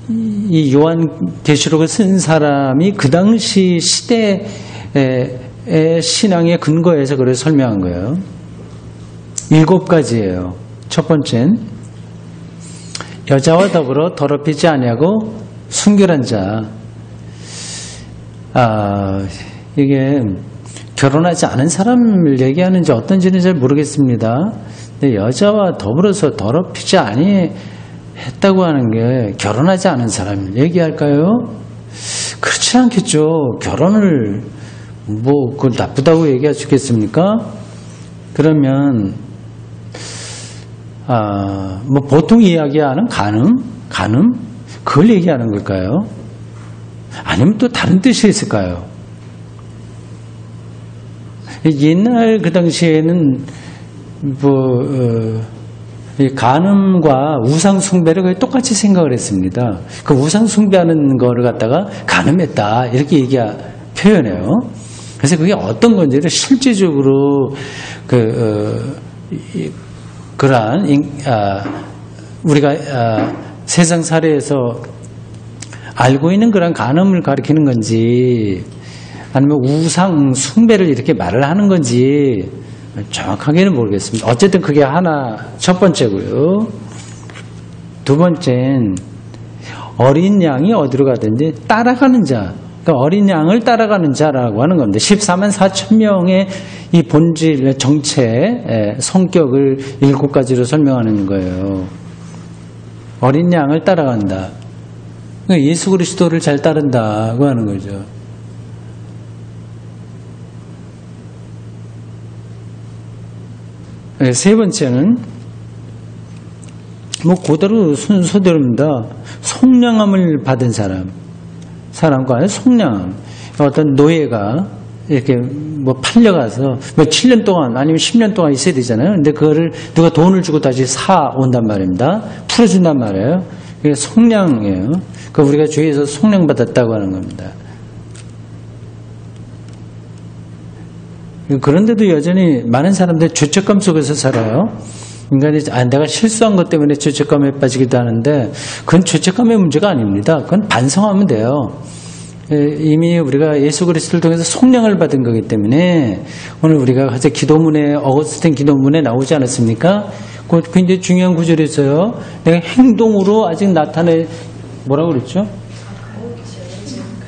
이 요한계시록을 쓴 사람이 그 당시 시대의 신앙의 근거에서 그걸 설명한 거예요. 7가지예요. 첫 번째는 여자와 더불어 더럽히지 아니하고 순결한 자. 이게 결혼하지 않은 사람을 얘기하는지 어떤지는 잘 모르겠습니다. 근데 여자와 더불어서 더럽히지 아니했다고 하는 게 결혼하지 않은 사람을 얘기할까요? 그렇지 않겠죠. 결혼을 그 나쁘다고 얘기할 수 있겠습니까? 그러면 보통 이야기하는 간음 그걸 얘기하는 걸까요? 아니면 또 다른 뜻이 있을까요? 옛날 그 당시에는 간음과 우상 숭배를 거의 똑같이 생각을 했습니다. 그 우상 숭배하는 거를 갖다가 간음했다 이렇게 표현해요. 그래서 그게 어떤 건지를 실질적으로 그러한 우리가 세상 사례에서 알고 있는 그런 간음을 가리키는 건지 아니면 우상 숭배를 이렇게 말을 하는 건지 정확하게는 모르겠습니다. 어쨌든 그게 첫 번째고요. 두 번째는 어린 양이 어디로 가든지 따라가는 자. 그러니까 어린 양을 따라가는 자라고 하는 겁니다. 14만 4천 명의 이 본질, 정체, 성격을 7가지로 설명하는 거예요. 어린 양을 따라간다. 그러니까 예수 그리스도를 잘 따른다고 하는 거죠. 세 번째는 그대로 순서대로입니다. 속량함을 받은 사람과 아니라 속량함. 어떤 노예가 이렇게 팔려가서 7년 동안 아니면 10년 동안 있어야 되잖아요. 근데 그거를 누가 돈을 주고 다시 사온단 말입니다. 풀어준단 말이에요. 그게 속량이에요. 우리가 주위에서 속량받았다고 하는 겁니다. 그런데도 여전히 많은 사람들이 죄책감 속에서 살아요. 인간이 내가 실수한 것 때문에 죄책감에 빠지기도 하는데 그건 죄책감의 문제가 아닙니다. 그건 반성하면 돼요. 이미 우리가 예수 그리스도를 통해서 속량을 받은 거기 때문에 오늘 우리가 어제 기도문에 어거스틴 기도문에 나오지 않았습니까? 그 굉장히 중요한 구절이 있어요. 내가 행동으로 아직 뭐라고 그랬죠?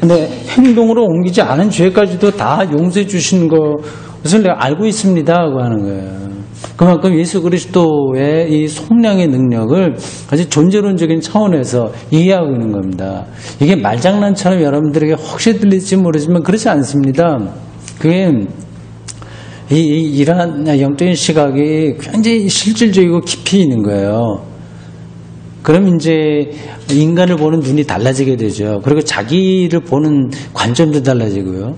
근데 행동으로 옮기지 않은 죄까지도 다 용서해 주시는 것을 내가 알고 있습니다 하고 하는 거예요. 그만큼 예수 그리스도의 이 속량의 능력을 아주 존재론적인 차원에서 이해하고 있는 겁니다. 이게 말장난처럼 여러분들에게 혹시 들릴지 모르지만 그렇지 않습니다. 그게 이러한 영적인 시각이 굉장히 실질적이고 깊이 있는 거예요. 그럼 이제 인간을 보는 눈이 달라지게 되죠. 그리고 자기를 보는 관점도 달라지고요.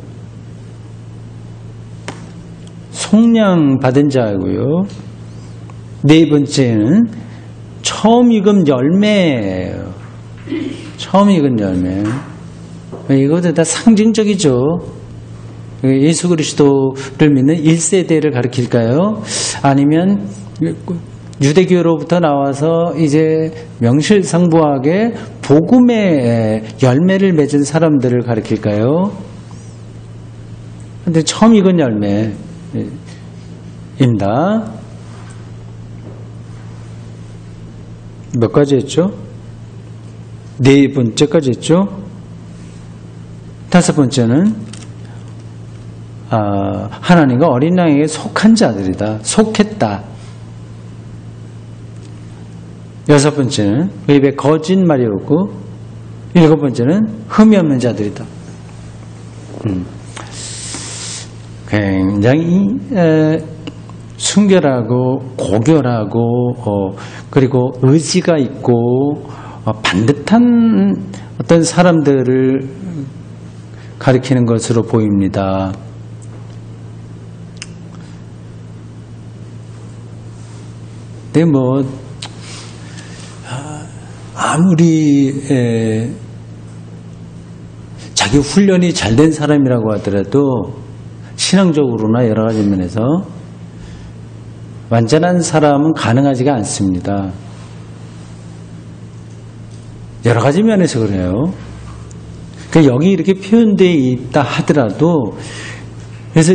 속량 받은 자고요. 네 번째는 처음 익은 열매예요. 처음 익은 열매. 이것도 다 상징적이죠. 예수 그리스도를 믿는 1세대를 가리킬까요? 아니면 유대교로부터 나와서 이제 명실상부하게 복음의 열매를 맺은 사람들을 가리킬까요? 근데 처음 익은 열매입니다. 몇 가지 했죠? 네 번째까지 했죠? 다섯 번째는 하나님과 어린 양에게 속한 자들이다. 속했다. 여섯 번째는 그 입에 거짓말이 없고, 일곱 번째는 흠이 없는 자들이다. 굉장히 순결하고 고결하고 그리고 의지가 있고 반듯한 어떤 사람들을 가리키는 것으로 보입니다. 근데 뭐 아무리 자기 훈련이 잘 된 사람이라고 하더라도 신앙적으로나 여러 가지 면에서 완전한 사람은 가능하지가 않습니다. 여러 가지 면에서 그래요. 그러니까 여기 이렇게 표현되어 있다 하더라도, 그래서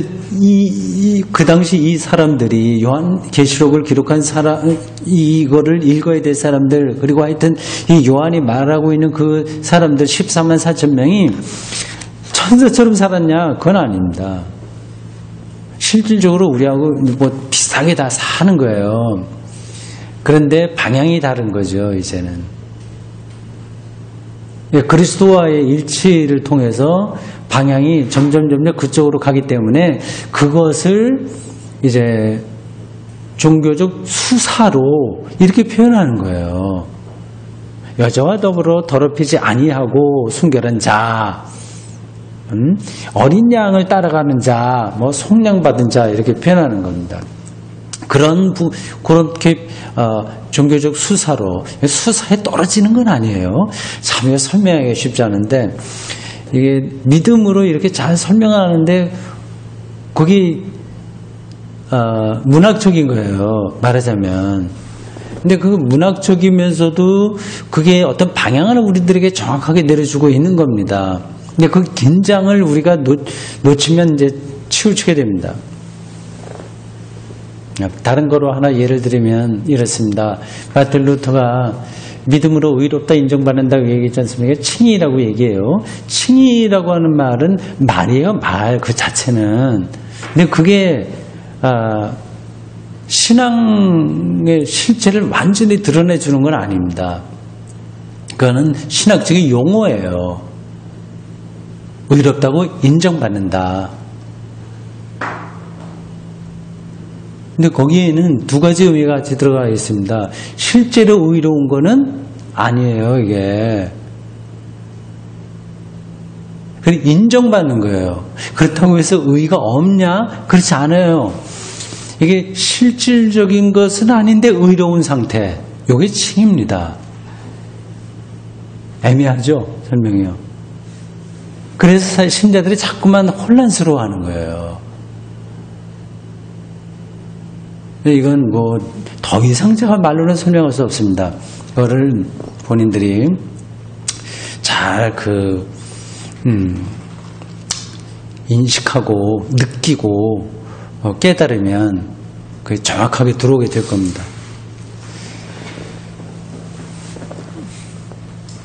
그 당시 이 사람들이 요한계시록을 기록한 사람, 이거를 읽어야 될 사람들, 그리고 하여튼 이 요한이 말하고 있는 그 사람들 14만 4천 명이 천사처럼 살았냐? 그건 아닙니다. 실질적으로 우리하고 뭐 비슷하게 다 사는 거예요. 그런데 방향이 다른 거죠, 이제는. 그리스도와의 일치를 통해서 방향이 점점 그쪽으로 가기 때문에 그것을 이제 종교적 수사로 이렇게 표현하는 거예요. 여자와 더불어 더럽히지 아니하고 순결한 자, 어린 양을 따라가는 자, 뭐 속량받은 자 이렇게 표현하는 겁니다. 그렇게 종교적 수사에 떨어지는 건 아니에요. 참 설명하기가 쉽지 않은데, 이게 믿음으로 이렇게 잘 설명하는데 그게 문학적인 거예요, 말하자면. 근데 그 문학적이면서도 그게 어떤 방향을 우리들에게 정확하게 내려주고 있는 겁니다. 근데 그 긴장을 우리가 놓치면 이제 치우치게 됩니다. 다른 거로 하나 예를 들면 이렇습니다. 마틴 루터가 믿음으로 의롭다 인정받는다고 얘기했지 않습니까? 칭의라고 얘기해요. 칭의라고 하는 말은 말이에요, 말 그 자체는. 근데 그게 신앙의 실체를 완전히 드러내주는 건 아닙니다. 그거는 신학적인 용어예요. 의롭다고 인정받는다. 근데 거기에는 두 가지 의미가 같이 들어가 있습니다. 실제로 의로운 거는 아니에요, 이게. 인정받는 거예요. 그렇다고 해서 의의가 없냐? 그렇지 않아요. 이게 실질적인 것은 아닌데 의로운 상태. 이게 칭입니다. 애매하죠? 설명이요. 그래서 신자들이 자꾸만 혼란스러워하는 거예요. 이건 뭐 더 이상 제가 말로는 설명할 수 없습니다. 그거를 본인들이 잘 인식하고 느끼고 깨달으면 그게 정확하게 들어오게 될 겁니다.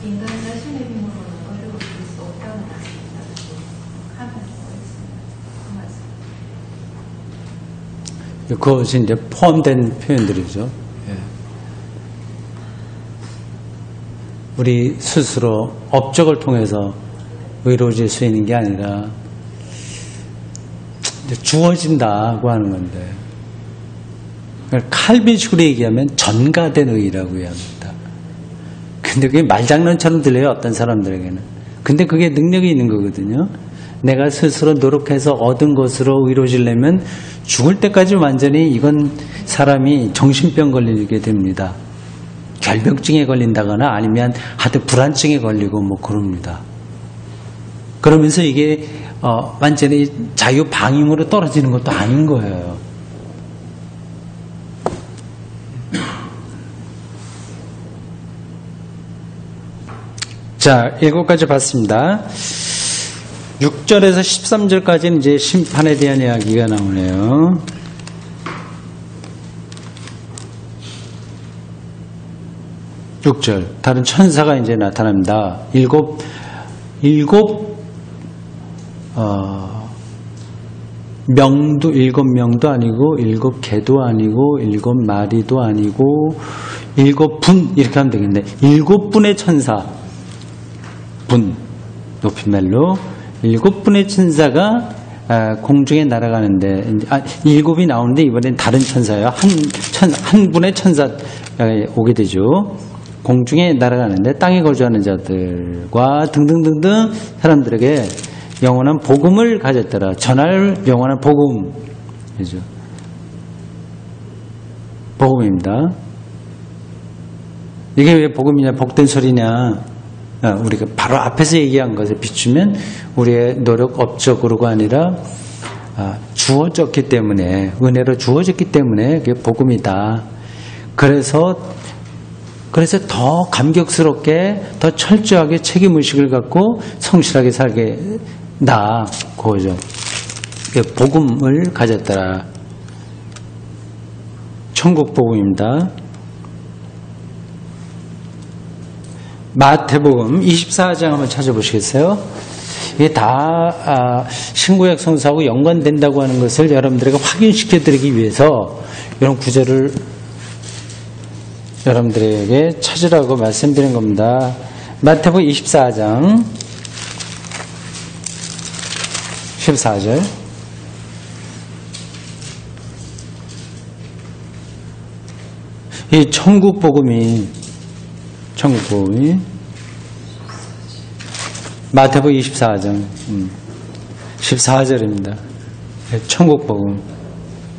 인간 자신의 힘으로는 어려울 수 없다는 말씀입니다. 그것이 이제 포함된 표현들이죠. 예. 우리 스스로 업적을 통해서 의로워질 수 있는 게 아니라 주어진다고 하는 건데, 칼빈식으로 얘기하면 전가된 의라고 합니다. 근데 그게 말장난처럼 들려요, 어떤 사람들에게는. 근데 그게 능력이 있는 거거든요. 내가 스스로 노력해서 얻은 것으로 의로워지려면 죽을 때까지 완전히 이건 사람이 정신병 걸리게 됩니다. 결벽증에 걸린다거나 아니면 하여튼 불안증에 걸리고 뭐 그럽니다. 그러면서 이게 완전히 자유방임으로 떨어지는 것도 아닌 거예요. 자, 7가지 봤습니다. 6절에서 13절까지는 이제 심판에 대한 이야기가 나오네요. 육 절 다른 천사가 이제 나타납니다. 일곱 명도 아니고 7개도 아니고 7마리도 아니고 7분 이렇게 하면 되겠네. 7분의 천사 분 높임말로 7분의 천사가 공중에 날아가는데 7이 나오는데 이번엔 다른 천사예요. 한 분의 천사 오게 되죠. 공중에 날아가는데 땅에 거주하는 자들과 등등등등 사람들에게 영원한 복음을 가졌더라. 전할 영원한 복음. 그죠? 복음입니다. 이게 왜 복음이냐, 복된 소리냐. 우리가 바로 앞에서 얘기한 것에 비추면 우리의 노력 업적으로가 아니라 주어졌기 때문에, 은혜로 주어졌기 때문에 그게 복음이다. 그래서 더 감격스럽게, 더 철저하게 책임의식을 갖고 성실하게 살게 나, 그거죠. 복음을 가졌더라. 천국 복음입니다. 마태복음 24장 한번 찾아보시겠어요? 이게 다 신구약 성서하고 연관된다고 하는 것을 여러분들에게 확인시켜 드리기 위해서 이런 구절을 여러분들에게 찾으라고 말씀드린 겁니다. 마태복음 24장 14절. 이 천국 복음이 마태복음 24장 14절입니다. 천국 복음,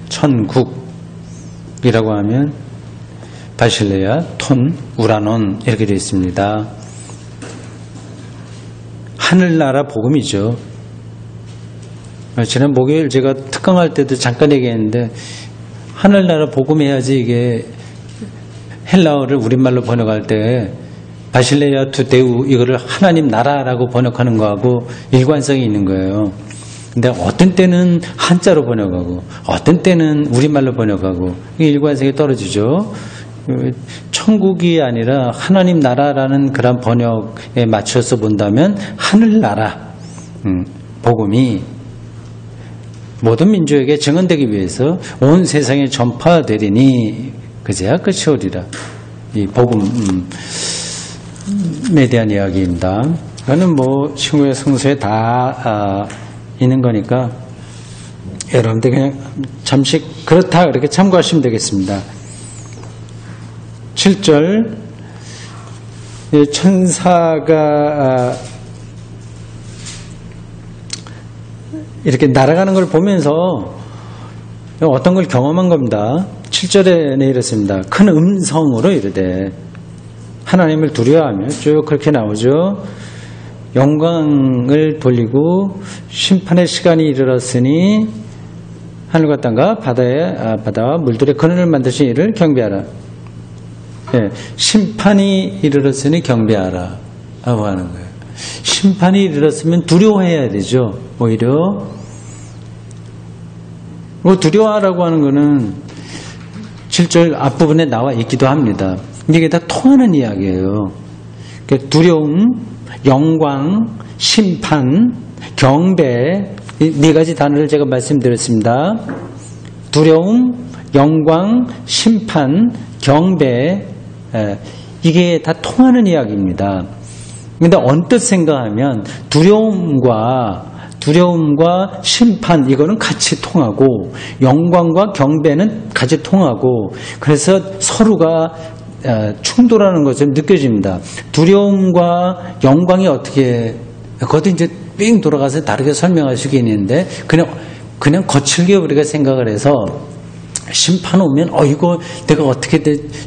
천국이라고 하면 바실레아, 톤, 우라논 이렇게 되어 있습니다. 하늘나라 복음이죠. 지난 목요일 제가 특강할 때도 잠깐 얘기했는데 하늘나라 복음 해야지. 이게 헬라어를 우리말로 번역할 때 바실레아 투 데우 이거를 하나님 나라라고 번역하는 거하고 일관성이 있는 거예요. 근데 어떤 때는 한자로 번역하고 어떤 때는 우리말로 번역하고 이게 일관성이 떨어지죠. 천국이 아니라 하나님 나라라는 그런 번역에 맞춰서 본다면 하늘나라 복음이 모든 민족에게 증언되기 위해서 온 세상에 전파되리니 그제야 끝이 오리라. 이 복음에 대한 이야기입니다. 이거는 뭐 신구약 성서에 다 있는 거니까 여러분들 그냥 잠시 그렇다 그렇게 참고하시면 되겠습니다. 7절 천사가 이렇게 날아가는 걸 보면서 어떤 걸 경험한 겁니다. 7절에 이렇습니다. 큰 음성으로 이르되 하나님을 두려워하며 쭉 그렇게 나오죠. 영광을 돌리고 심판의 시간이 이르렀으니 하늘과 땅과 바다와 물들의 근원을 만드신 이를 경배하라. 네, 심판이 이르렀으니 경배하라 라고 하는 거예요. 심판이 이르렀으면 두려워해야 되죠. 오히려 두려워하라고 하는 거는 7절 앞부분에 나와 있기도 합니다. 이게 다 통하는 이야기예요. 그러니까 두려움, 영광, 심판, 경배, 이 4가지 단어를 제가 말씀드렸습니다. 두려움, 영광, 심판, 경배, 이게 다 통하는 이야기입니다. 근데 언뜻 생각하면 두려움과 심판 이거는 같이 통하고 영광과 경배는 같이 통하고 그래서 서로가 충돌하는 것처럼 느껴집니다. 두려움과 영광이 어떻게 그것도 이제 삥 돌아가서 다르게 설명할 수 있는데 그냥 거칠게 우리가 생각을 해서 심판 오면 이거 내가 어떻게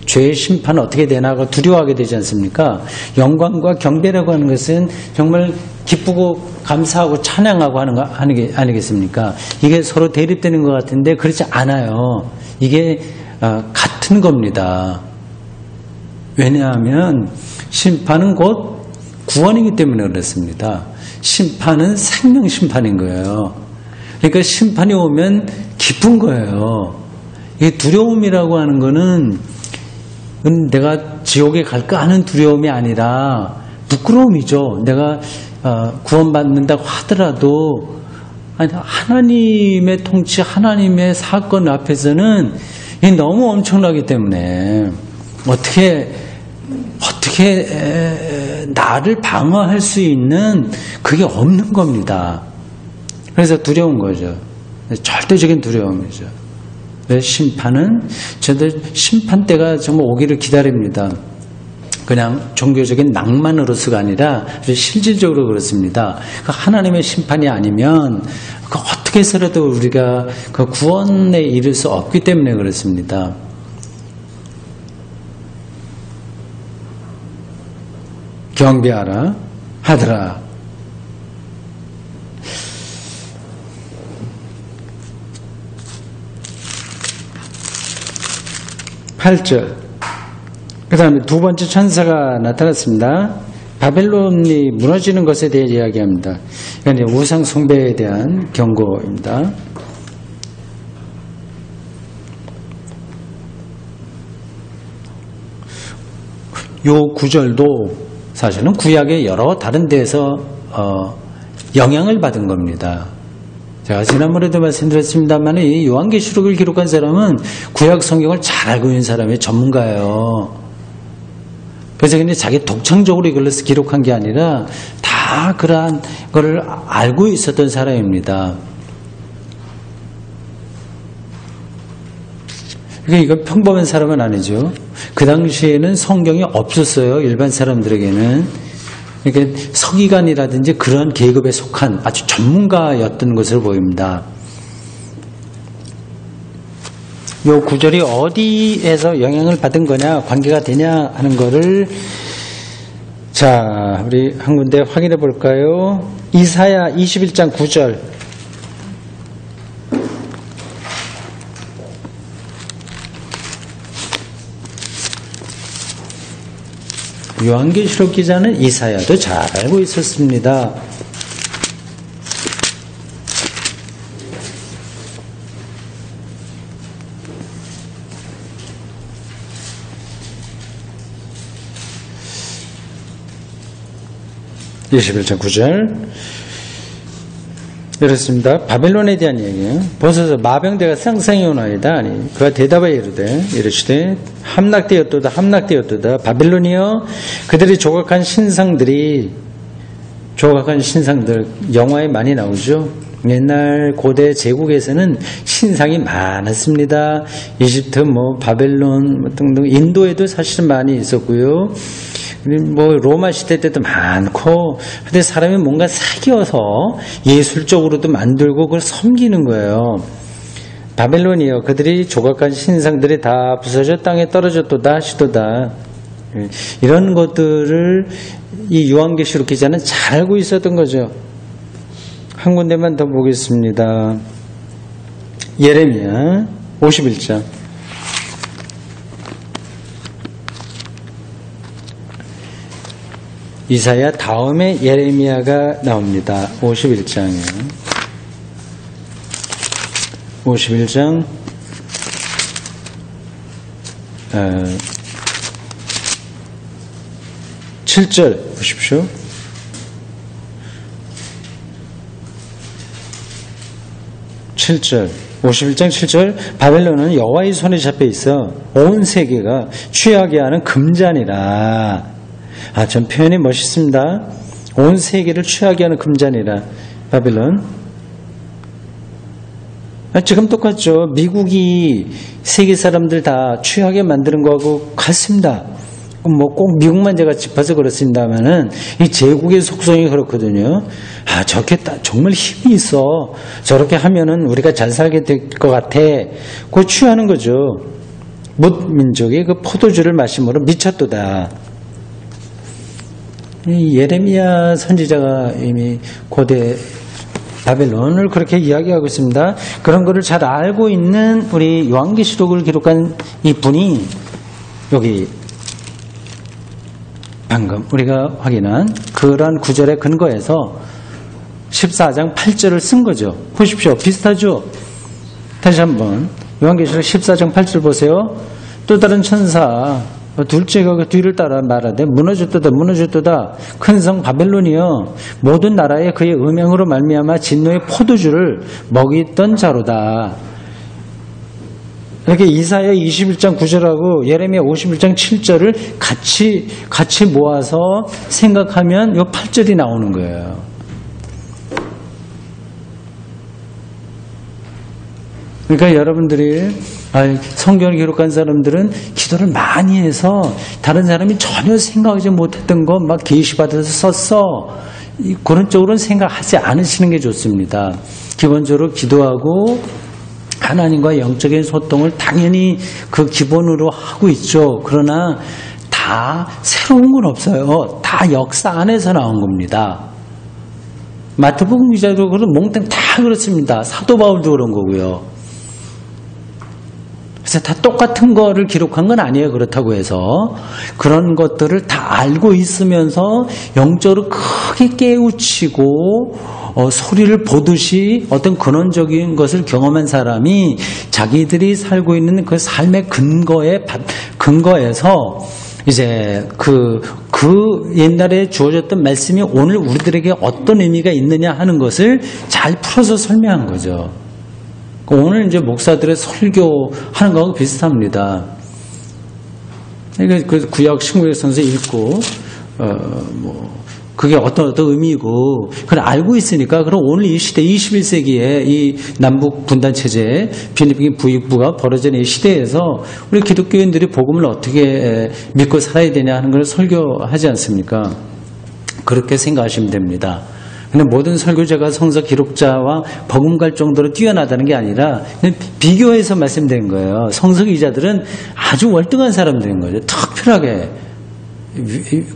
죄의 심판 어떻게 되나 하고 두려워하게 되지 않습니까? 영광과 경배라고 하는 것은 정말 기쁘고 감사하고 찬양하고 하는 게 아니겠습니까? 이게 서로 대립되는 것 같은데 그렇지 않아요. 이게 같은 겁니다. 왜냐하면 심판은 곧 구원이기 때문에 그렇습니다. 심판은 생명 심판인 거예요. 그러니까 심판이 오면 기쁜 거예요. 이 두려움이라고 하는 거는 내가 지옥에 갈까 하는 두려움이 아니라 부끄러움이죠. 내가 구원받는다고 하더라도 하나님의 통치, 하나님의 사건 앞에서는 이게 너무 엄청나기 때문에 어떻게 나를 방어할 수 있는 그게 없는 겁니다. 그래서 두려운 거죠. 절대적인 두려움이죠. 심판은 저들 심판 때가 정말 오기를 기다립니다. 그냥 종교적인 낭만으로서가 아니라 실질적으로 그렇습니다. 하나님의 심판이 아니면 어떻게 해서라도 우리가 그 구원에 이를 수 없기 때문에 그렇습니다. 경배하라 하더라. 그 다음에 두 번째 천사가 나타났습니다. 바벨론이 무너지는 것에 대해 이야기합니다. 그러니까 우상 숭배에 대한 경고입니다. 요 구절도 사실은 구약의 여러 다른 데에서 영향을 받은 겁니다. 제가 지난번에도 말씀드렸습니다만 이 요한계시록을 기록한 사람은 구약 성경을 잘 알고 있는 사람이 전문가예요. 그래서 근데 자기 독창적으로 이걸로 기록한 게 아니라 다 그러한 걸 알고 있었던 사람입니다. 그러니까 이건 평범한 사람은 아니죠. 그 당시에는 성경이 없었어요. 일반 사람들에게는. 그러니까 서기관이라든지 그런 계급에 속한 아주 전문가였던 것으로 보입니다. 이 구절이 어디에서 영향을 받은 거냐, 관계가 되냐 하는 거를 자, 우리 한 군데 확인해 볼까요? 이사야 21장 9절. 요한계시록 기자는 이사야도 잘 알고 있었습니다. (21장 9절) 이렇습니다. 바벨론에 대한 얘기예요. 보소서 마병대가 쌍쌍이 오나이다. 아니 그가 대답하여 이르시되 함락되었도다 바벨론이여 그들이 조각한 신상들 영화에 많이 나오죠. 옛날 고대 제국에서는 신상이 많았습니다. 이집트 바벨론 등등 인도에도 사실은 많이 있었고요. 로마 시대 때도 많고, 근데 사람이 뭔가 사귀어서 예술적으로도 만들고 그걸 섬기는 거예요. 바벨론이요. 그들이 조각한 신상들이 다 부서져 땅에 떨어졌도다 하시도다. 이런 것들을 이 요한계시록 기자는 잘 알고 있었던 거죠. 한 군데만 더 보겠습니다. 예레미야 51장. 이사야 다음에 예레미야가 나옵니다. 51장이에요. 51장 7절 보십시오. 7절 51장 7절 바벨론은 여호와의 손에 잡혀 있어 온 세계가 취하게 하는 금잔이라. 전 표현이 멋있습니다. 온 세계를 취하게 하는 금잔이라. 바벨론. 지금 똑같죠. 미국이 세계 사람들 다 취하게 만드는 거하고 같습니다. 꼭 미국만 제가 짚어서 그렇습니다만은 이 제국의 속성이 그렇거든요. 저렇게 정말 힘이 있어. 저렇게 하면은 우리가 잘 살게 될 것 같아. 그걸 취하는 거죠. 뭇 민족이 그 포도주를 마심으로 미쳤도다. 예레미야 선지자가 이미 고대 바벨론을 그렇게 이야기하고 있습니다. 그런 거를 잘 알고 있는 우리 요한계시록을 기록한 이 분이 여기 방금 우리가 확인한 그런 구절의 근거에서 14장 8절을 쓴 거죠. 보십시오. 비슷하죠? 다시 한번 요한계시록 14장 8절 보세요. 또 다른 천사 둘째가 그 뒤를 따라 말하되 무너졌도다 무너졌도다 큰 성 바벨론이여 모든 나라에 그의 음행으로 말미암아 진노의 포도주를 먹이던 자로다. 이렇게 이사야 21장 9절하고 예레미야 51장 7절을 같이 모아서 생각하면 이 8절이 나오는 거예요. 그러니까 여러분들이 성경을 기록한 사람들은 기도를 많이 해서 다른 사람이 전혀 생각하지 못했던 거 막 계시받아서 썼어. 그런 쪽으로는 생각하지 않으시는 게 좋습니다. 기본적으로 기도하고 하나님과 영적인 소통을 당연히 그 기본으로 하고 있죠. 그러나 다 새로운 건 없어요. 다 역사 안에서 나온 겁니다. 마태복음 기자도 그런 몽땅 다 그렇습니다. 사도 바울도 그런 거고요. 그래서 다 똑같은 거를 기록한 건 아니에요. 그렇다고 해서 그런 것들을 다 알고 있으면서 영적으로 크게 깨우치고 소리를 보듯이 어떤 근원적인 것을 경험한 사람이 자기들이 살고 있는 그 삶의 근거에서 이제 그 옛날에 주어졌던 말씀이 오늘 우리들에게 어떤 의미가 있느냐 하는 것을 잘 풀어서 설명한 거죠. 오늘 이제 목사들의 설교하는 거하고 비슷합니다. 그러니까 그 구약 신구약 성서 읽고 그게 어떤 의미고 그걸 알고 있으니까 그럼 오늘 이 시대 21세기에 이 남북 분단 체제 필리핀 부익부가 벌어진 이 시대에서 우리 기독교인들이 복음을 어떻게 믿고 살아야 되냐 하는 걸 설교하지 않습니까? 그렇게 생각하시면 됩니다. 근데 모든 설교자가 성서 기록자와 버금갈 정도로 뛰어나다는 게 아니라 비교해서 말씀드린 거예요. 성서 기자들은 아주 월등한 사람들인 거죠. 특별하게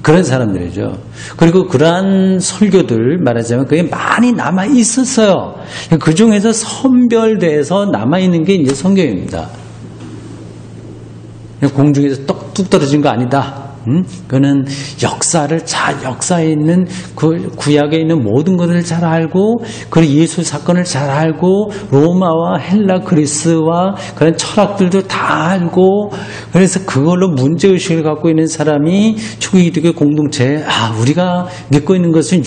그런 사람들이죠. 그리고 그러한 설교들 말하자면 그게 많이 남아 있었어요. 그 중에서 선별돼서 남아 있는 게 이제 성경입니다. 공중에서 뚝 떨어진 거 아니다. 그는 역사에 있는 그 구약에 있는 모든 것을 잘 알고 그리고 예수 사건을 잘 알고 로마와 헬라 그리스와 그런 철학들도 다 알고 그래서 그걸로 문제의식을 갖고 있는 사람이 초기기독교 공동체 우리가 믿고 있는 것은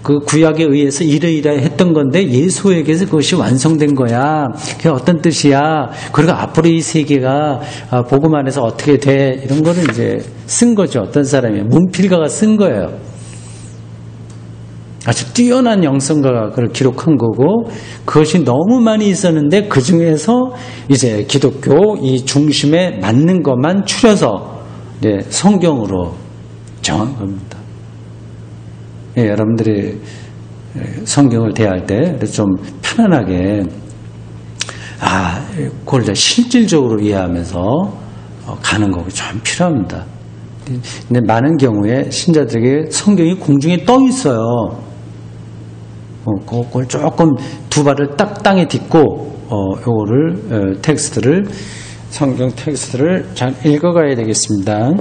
그 구약에 의해서 이러이러 했던 건데 예수에게서 그것이 완성된 거야. 그게 어떤 뜻이야. 그리고 앞으로 이 세계가 복음 안에서 어떻게 돼. 이런 거를 이제 쓴 거죠. 어떤 사람이. 문필가가 쓴 거예요. 아주 뛰어난 영성가가 그걸 기록한 거고 그것이 너무 많이 있었는데 그 중에서 이제 기독교 이 중심에 맞는 것만 추려서 성경으로 정한 겁니다. 여러분들이 성경을 대할 때 좀 편안하게 그걸 실질적으로 이해하면서 가는 거가 좀 필요합니다. 근데 많은 경우에 신자들에게 성경이 공중에 떠 있어요. 그걸 조금 두 발을 딱 땅에 딛고 요거를 성경 텍스트를 잘 읽어가야 되겠습니다.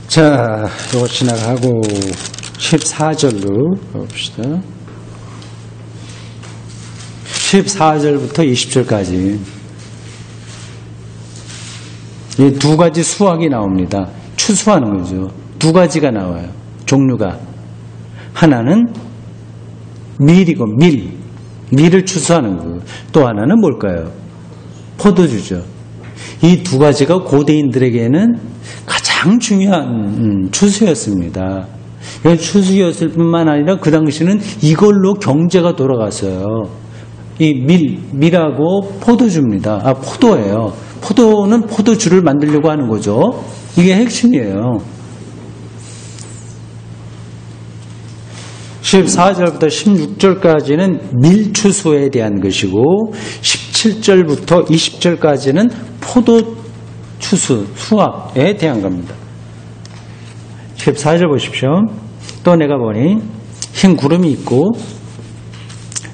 자, 이거 지나가고 14절로 가봅시다. 14절부터 20절까지 이 두 가지 수학이 나옵니다. 추수하는 거죠. 두 가지가 나와요. 종류가. 하나는 밀이고 밀을 추수하는 거고 또 하나는 뭘까요? 포도주죠. 이 두 가지가 고대인들에게는 가장 중요한 추수였습니다. 추수였을 뿐만 아니라 그 당시는 이걸로 경제가 돌아갔어요. 이 밀하고 포도주입니다. 포도예요. 포도는 포도주를 만들려고 하는 거죠. 이게 핵심이에요. 14절부터 16절까지는 밀추수에 대한 것이고 17절부터 20절까지는 포도추수, 수확에 대한 겁니다. 14절 보십시오. 또 내가 보니 흰 구름이 있고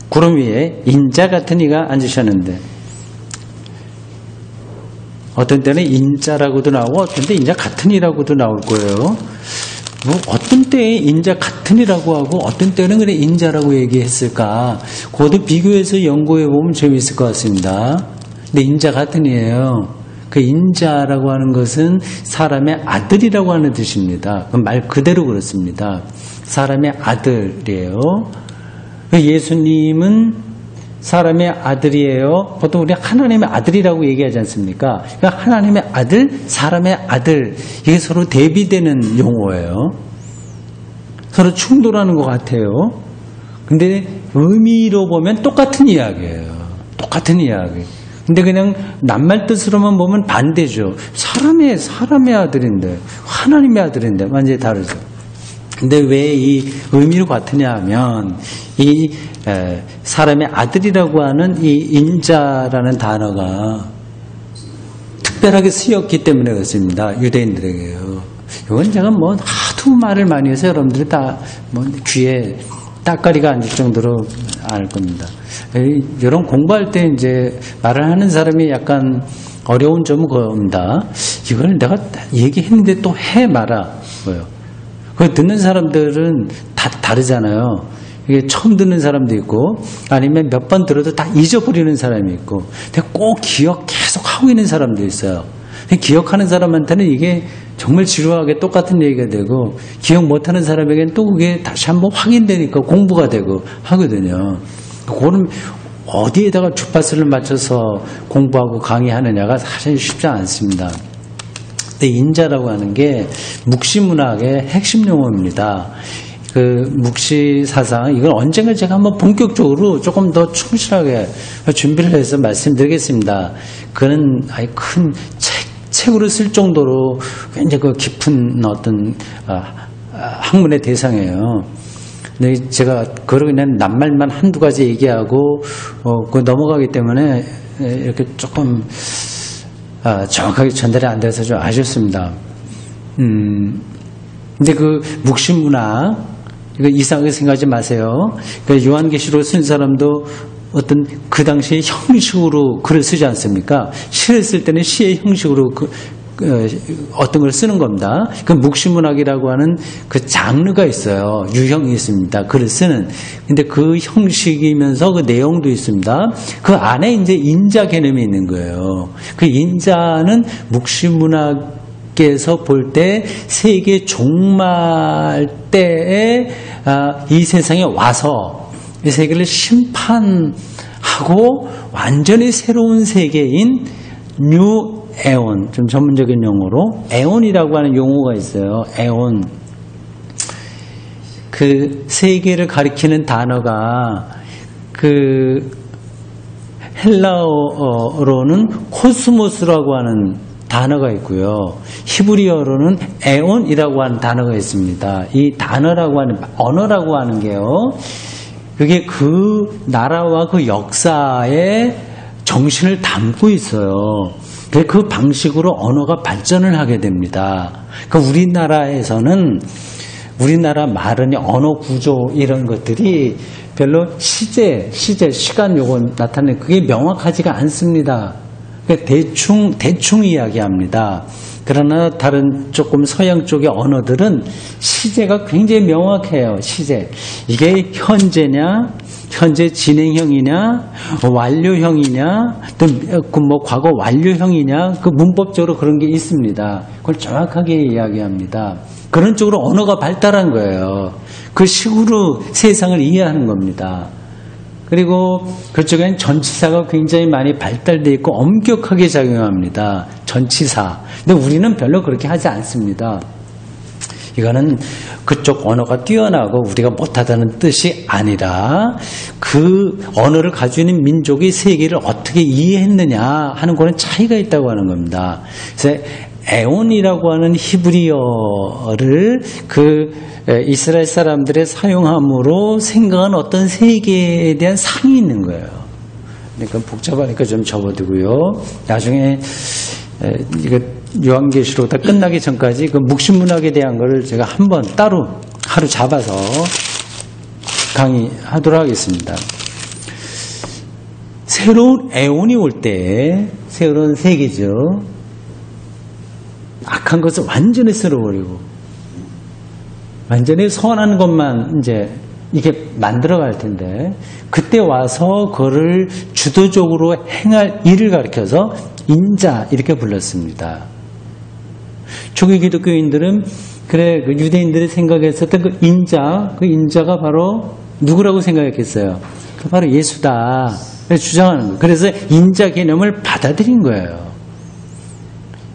구름 위에 인자 같은 이가 앉으셨는데 어떤 때는 인자라고도 나오고 어떤 때 인자 같으니라고도 나올 거예요. 뭐 어떤 때에 인자 같으니라고 하고 어떤 때는 그래 인자라고 얘기했을까? 그것도 비교해서 연구해 보면 재미있을 것 같습니다. 근데 인자 같으니예요. 그 인자라고 하는 것은 사람의 아들이라고 하는 뜻입니다. 말 그대로 그렇습니다. 사람의 아들이에요. 예수님은 사람의 아들이에요. 보통 우리 하나님의 아들이라고 얘기하지 않습니까? 그러니까 하나님의 아들, 사람의 아들, 이게 서로 대비되는 용어예요. 서로 충돌하는 것 같아요. 근데 의미로 보면 똑같은 이야기예요. 똑같은 이야기. 근데 그냥 낱말 뜻으로만 보면 반대죠. 사람의 아들인데, 하나님의 아들인데, 완전히 다르죠. 근데 왜 이 의미로 같으냐 하면, 이 사람의 아들이라고 하는 이 인자라는 단어가 특별하게 쓰였기 때문에 그렇습니다. 유대인들에게요. 이건 제가 뭐 하도 말을 많이 해서 여러분들이 다 뭐 귀에 따까리가 앉을 정도로 알 겁니다. 이런 공부할 때 이제 말을 하는 사람이 약간 어려운 점은 겁니다. 이걸 내가 얘기했는데 또 해 말아. 뭐요? 그 듣는 사람들은 다 다르잖아요. 이게 처음 듣는 사람도 있고 아니면 몇 번 들어도 다 잊어버리는 사람이 있고 근데 꼭 기억 계속 하고 있는 사람도 있어요. 기억하는 사람한테는 이게 정말 지루하게 똑같은 얘기가 되고 기억 못하는 사람에게는 또 그게 다시 한번 확인되니까 공부가 되고 하거든요. 그거는 어디에다가 주파수를 맞춰서 공부하고 강의하느냐가 사실 쉽지 않습니다. 근데 인자라고 하는 게 묵시문학의 핵심 용어입니다. 그 묵시 사상 이걸 언젠가 제가 한번 본격적으로 조금 더 충실하게 준비를 해서 말씀드리겠습니다. 그는 아예 큰 책으로 쓸 정도로 굉장히 그 깊은 어떤 학문의 대상이에요. 근데 제가 그러고 그냥 낱말만 한두 가지 얘기하고 그 넘어가기 때문에 이렇게 조금 정확하게 전달이 안 돼서 좀 아쉽습니다. 근데 그 묵시문학 이거 이상하게 생각하지 마세요. 그러니까 요한계시록 쓴 사람도 어떤 그 당시에 형식으로 글을 쓰지 않습니까? 시를 쓸 때는 시의 형식으로 어떤 걸 쓰는 겁니다. 그 묵시문학이라고 하는 그 장르가 있어요. 유형이 있습니다. 글을 쓰는. 근데 그 형식이면서 그 내용도 있습니다. 그 안에 이제 인자 개념이 있는 거예요. 그 인자는 묵시문학 께서 볼 때 세계 종말 때에 이 세상에 와서 이 세계를 심판하고 완전히 새로운 세계인 뉴 에온, 좀 전문적인 용어로 에온이라고 하는 용어가 있어요. 에온. 그 세계를 가리키는 단어가 그 헬라어로는 코스모스라고 하는 단어가 있고요. 히브리어로는 에온이라고 하는 단어가 있습니다. 이 단어라고 하는, 언어라고 하는 게요. 그게 그 나라와 그 역사의 정신을 담고 있어요. 그 방식으로 언어가 발전을 하게 됩니다. 그러니까 우리나라에서는 우리나라 말은 언어 구조 이런 것들이 별로 시간 요거 나타내는 그게 명확하지가 않습니다. 대충 이야기합니다. 그러나 다른 조금 서양 쪽의 언어들은 시제가 굉장히 명확해요. 시제. 이게 현재냐, 현재 진행형이냐, 완료형이냐, 또 뭐 과거 완료형이냐, 그 문법적으로 그런 게 있습니다. 그걸 정확하게 이야기합니다. 그런 쪽으로 언어가 발달한 거예요. 그 식으로 세상을 이해하는 겁니다. 그리고 그쪽에는 전치사가 굉장히 많이 발달되어 있고 엄격하게 작용합니다. 전치사. 근데 우리는 별로 그렇게 하지 않습니다. 이거는 그쪽 언어가 뛰어나고 우리가 못하다는 뜻이 아니라 그 언어를 가지고 있는 민족이 세계를 어떻게 이해했느냐 하는 거는 차이가 있다고 하는 겁니다. 그래서 에온이라고 하는 히브리어를 그 이스라엘 사람들의 사용함으로 생각한 어떤 세계에 대한 상이 있는 거예요. 그러니까 복잡하니까 좀 접어두고요. 나중에 이거 요한계시록 다 끝나기 전까지 그 묵시문학에 대한 거를 제가 한번 따로 하루 잡아서 강의하도록 하겠습니다. 새로운 에온이 올 때, 새로운 세계죠. 악한 것을 완전히 쓸어버리고 완전히 선한 것만 이제 이게 만들어갈 텐데 그때 와서 그거를 주도적으로 행할 일을 가리켜서 인자 이렇게 불렀습니다. 초기 기독교인들은 그래 그 유대인들이 생각했었던 그 인자가 바로 누구라고 생각했겠어요? 그 바로 예수다 주장하는 거예요. 그래서 인자 개념을 받아들인 거예요.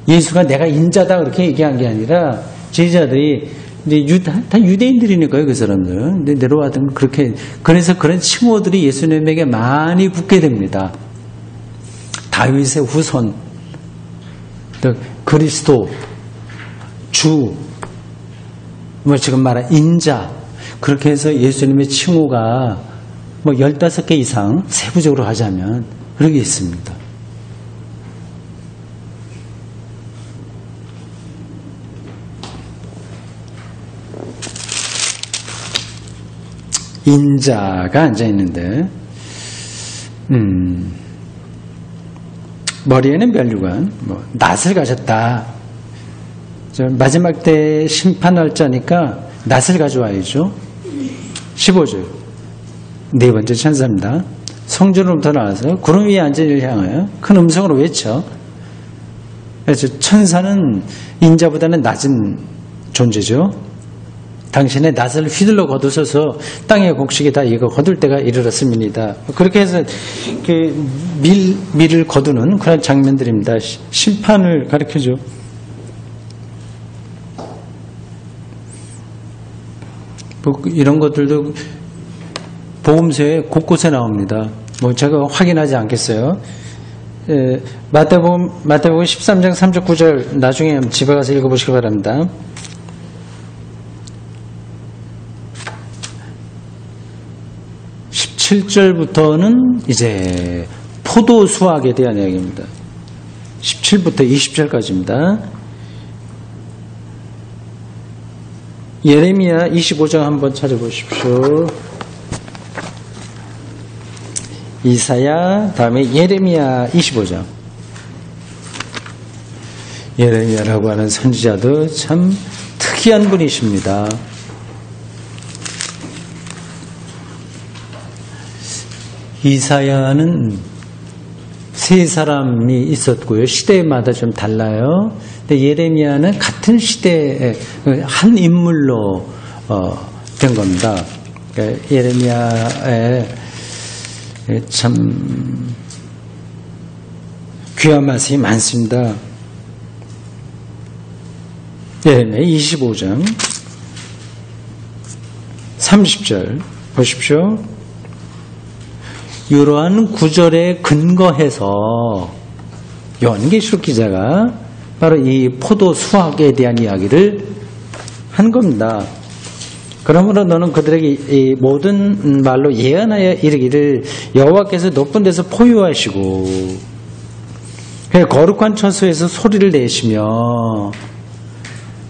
예수가 내가 인자다 그렇게 얘기한 게 아니라 제자들이 이제 다 유대인들이니까요, 그 사람들은. 근데 내려와던 그렇게 그래서 그런 칭호들이 예수님에게 많이 붙게 됩니다. 다윗의 후손, 또 그리스도, 주, 뭐 지금 말한 인자 그렇게 해서 예수님의 칭호가 뭐 15개 이상 세부적으로 하자면 그런 게 있습니다. 인자가 앉아있는데 머리에는 면류관 낫을 가졌다. 마지막 때 심판날짜니까 낫을 가져와야죠. 15절 네 번째 찬사입니다. 성전으로부터 나와서 구름 위에 앉은 이를 향하여 큰 음성으로 외쳐. 그래서 천사는 인자보다는 낮은 존재죠. 당신의 낫을 휘둘러 거두셔서 땅의 곡식이 다 익어 거둘 때가 이르렀습니다. 그렇게 해서 밀을 거두는 그런 장면들입니다. 심판을 가리켜줘. 뭐 이런 것들도 복음서에 곳곳에 나옵니다. 뭐 제가 확인하지 않겠어요. 마태복음 13장 39절 나중에 집에 가서 읽어보시기 바랍니다. 17절부터는 이제 포도 수확에 대한 이야기입니다. 17부터 20절까지입니다. 예레미야 25장 한번 찾아보십시오. 이사야 다음에 예레미야 25장. 예레미야라고 하는 선지자도 참 특이한 분이십니다. 이사야는 세 사람이 있었고요. 시대마다 좀 달라요. 근데 예레미야는 같은 시대의 한 인물로 된 겁니다. 그러니까 예레미야에 참 귀한 말씀이 많습니다. 예레미야 25장 30절 보십시오. 이러한 구절에 근거해서 요한계시록 기자가 바로 이 포도 수확에 대한 이야기를 한 겁니다. 그러므로 너는 그들에게 이 모든 말로 예언하여 이르기를 여호와께서 높은 데서 포효하시고 거룩한 처소에서 소리를 내시며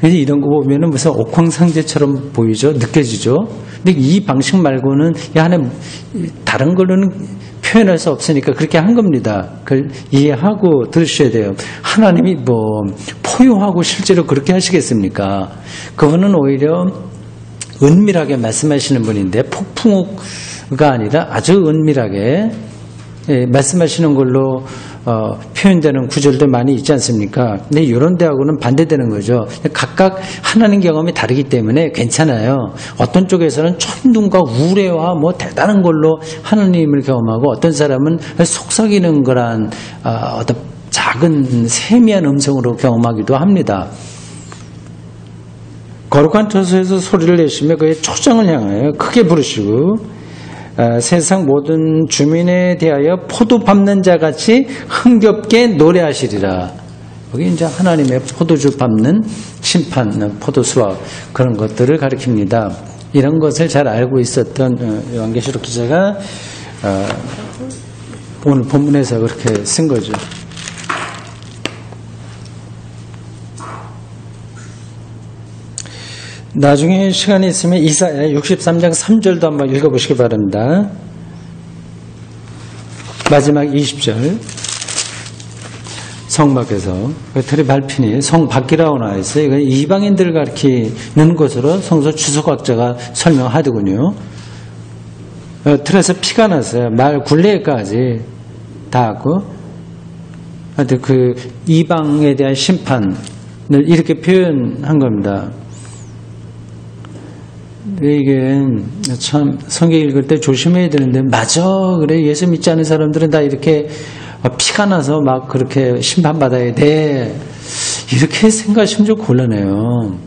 이런 거 보면은 무슨 옥황상제처럼 보이죠? 느껴지죠? 근데 이 방식 말고는 다른 걸로는 표현할 수 없으니까 그렇게 한 겁니다. 그걸 이해하고 들으셔야 돼요. 하나님이 뭐 포효하고 실제로 그렇게 하시겠습니까? 그분은 오히려 은밀하게 말씀하시는 분인데 폭풍우가 아니라 아주 은밀하게 말씀하시는 걸로 표현되는 구절도 많이 있지 않습니까? 근데 이런 데하고는 반대되는 거죠. 각각 하나님 경험이 다르기 때문에 괜찮아요. 어떤 쪽에서는 천둥과 우레와 뭐 대단한 걸로 하나님을 경험하고 어떤 사람은 속삭이는 거란 어떤 작은 세미한 음성으로 경험하기도 합니다. 거룩한 처소에서 소리를 내시며 그의 초장을 향하여 크게 부르시고 세상 모든 주민에 대하여 포도 밟는 자 같이 흥겹게 노래하시리라. 여기 이제 하나님의 포도주 밟는 심판, 포도 수확 그런 것들을 가리킵니다. 이런 것을 잘 알고 있었던 요한계시록 기자가 오늘 본문에서 그렇게 쓴 거죠. 나중에 시간이 있으면 이사야 63장 3절도 한번 읽어보시기 바랍니다. 마지막 20절 성 밖에서. 틀이 밟히니 성 밖이라고 나와 있어요. 이건 이방인들을 가리키는 것으로 성서 주석학자가 설명하더군요. 틀에서 피가 났어요. 말 굴레까지 닿았고, 하여튼 그 이방에 대한 심판을 이렇게 표현한 겁니다. 이게 참 성경 읽을 때 조심해야 되는데, 맞아, 그래, 예수 믿지 않는 사람들은 다 이렇게 피가 나서 막 그렇게 심판받아야 돼, 이렇게 생각하시면 좀 곤란해요.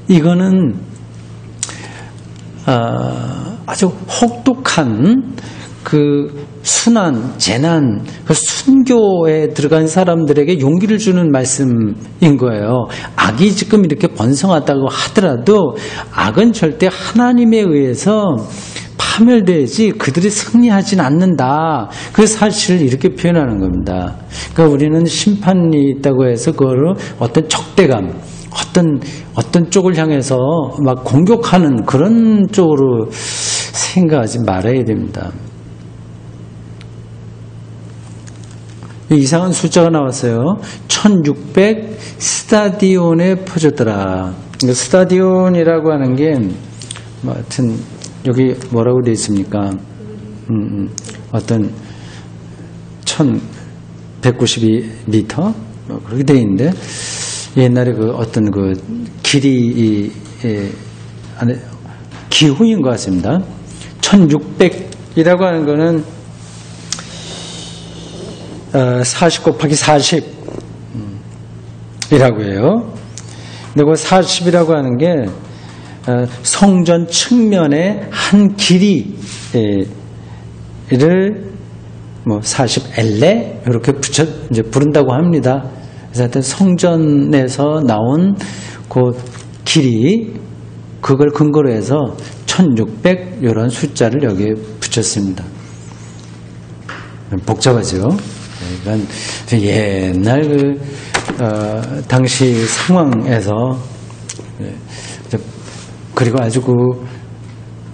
이거는 아주 혹독한 그 순환, 재난, 그 순교에 들어간 사람들에게 용기를 주는 말씀인 거예요. 악이 지금 이렇게 번성하다고 하더라도 악은 절대 하나님에 의해서 파멸되지 그들이 승리하진 않는다. 그 사실을 이렇게 표현하는 겁니다. 그러니까 우리는 심판이 있다고 해서 그거를 어떤 적대감, 어떤 쪽을 향해서 막 공격하는 그런 쪽으로 생각하지 말아야 됩니다. 이상한 숫자가 나왔어요. 1600 스타디온에 퍼졌더라. 스타디온이라고 하는 게 뭐 하여튼 여기 뭐라고 되어 있습니까? 어떤 1192m 그렇게 되어 있는데, 옛날에 그 어떤 그 길이 안에 기호인 것 같습니다. 1600이라고 하는 거는 40 곱하기 40 이라고 해요. 그리고 40이라고 하는 게 성전 측면의 한 길이를 뭐 40엘레 이렇게 이제 부른다고 합니다. 그래서 하여튼 성전에서 나온 그 길이, 그걸 근거로 해서 1600 이런 숫자를 여기에 붙였습니다. 복잡하죠. 그러니까 옛날 당시 상황에서, 그리고 아주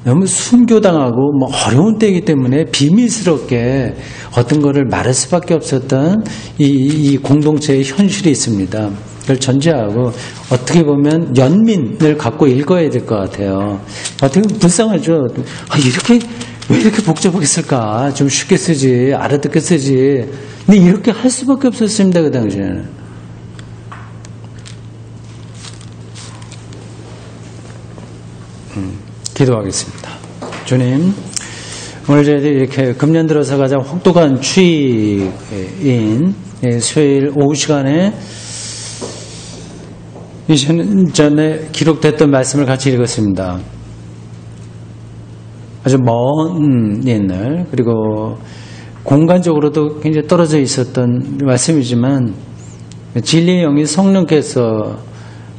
너무 순교당하고 뭐 어려운 때이기 때문에 비밀스럽게 어떤 거를 말할 수밖에 없었던 이 공동체의 현실이 있습니다. 그걸 전제하고 어떻게 보면 연민을 갖고 읽어야 될 것 같아요. 어떻게 보면 불쌍하죠. 왜 이렇게 복잡하게 쓸까? 좀 쉽게 쓰지, 알아듣게 쓰지. 근데 이렇게 할 수밖에 없었습니다, 그 당시에는. 기도하겠습니다. 주님, 오늘 저희들이 이렇게 금년 들어서 가장 혹독한 추위인 수요일 오후 시간에 이전에 기록됐던 말씀을 같이 읽었습니다. 아주 먼 옛날, 그리고 공간적으로도 굉장히 떨어져 있었던 말씀이지만 진리의 영이 성령께서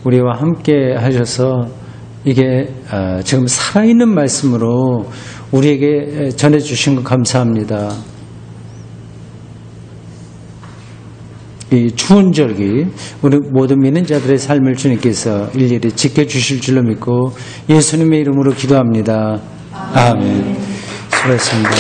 우리와 함께 하셔서 이게 지금 살아있는 말씀으로 우리에게 전해주신 것 감사합니다. 이 추운 절기 우리 모든 믿는 자들의 삶을 주님께서 일일이 지켜주실 줄로 믿고 예수님의 이름으로 기도합니다. 아멘. 수고하셨습니다.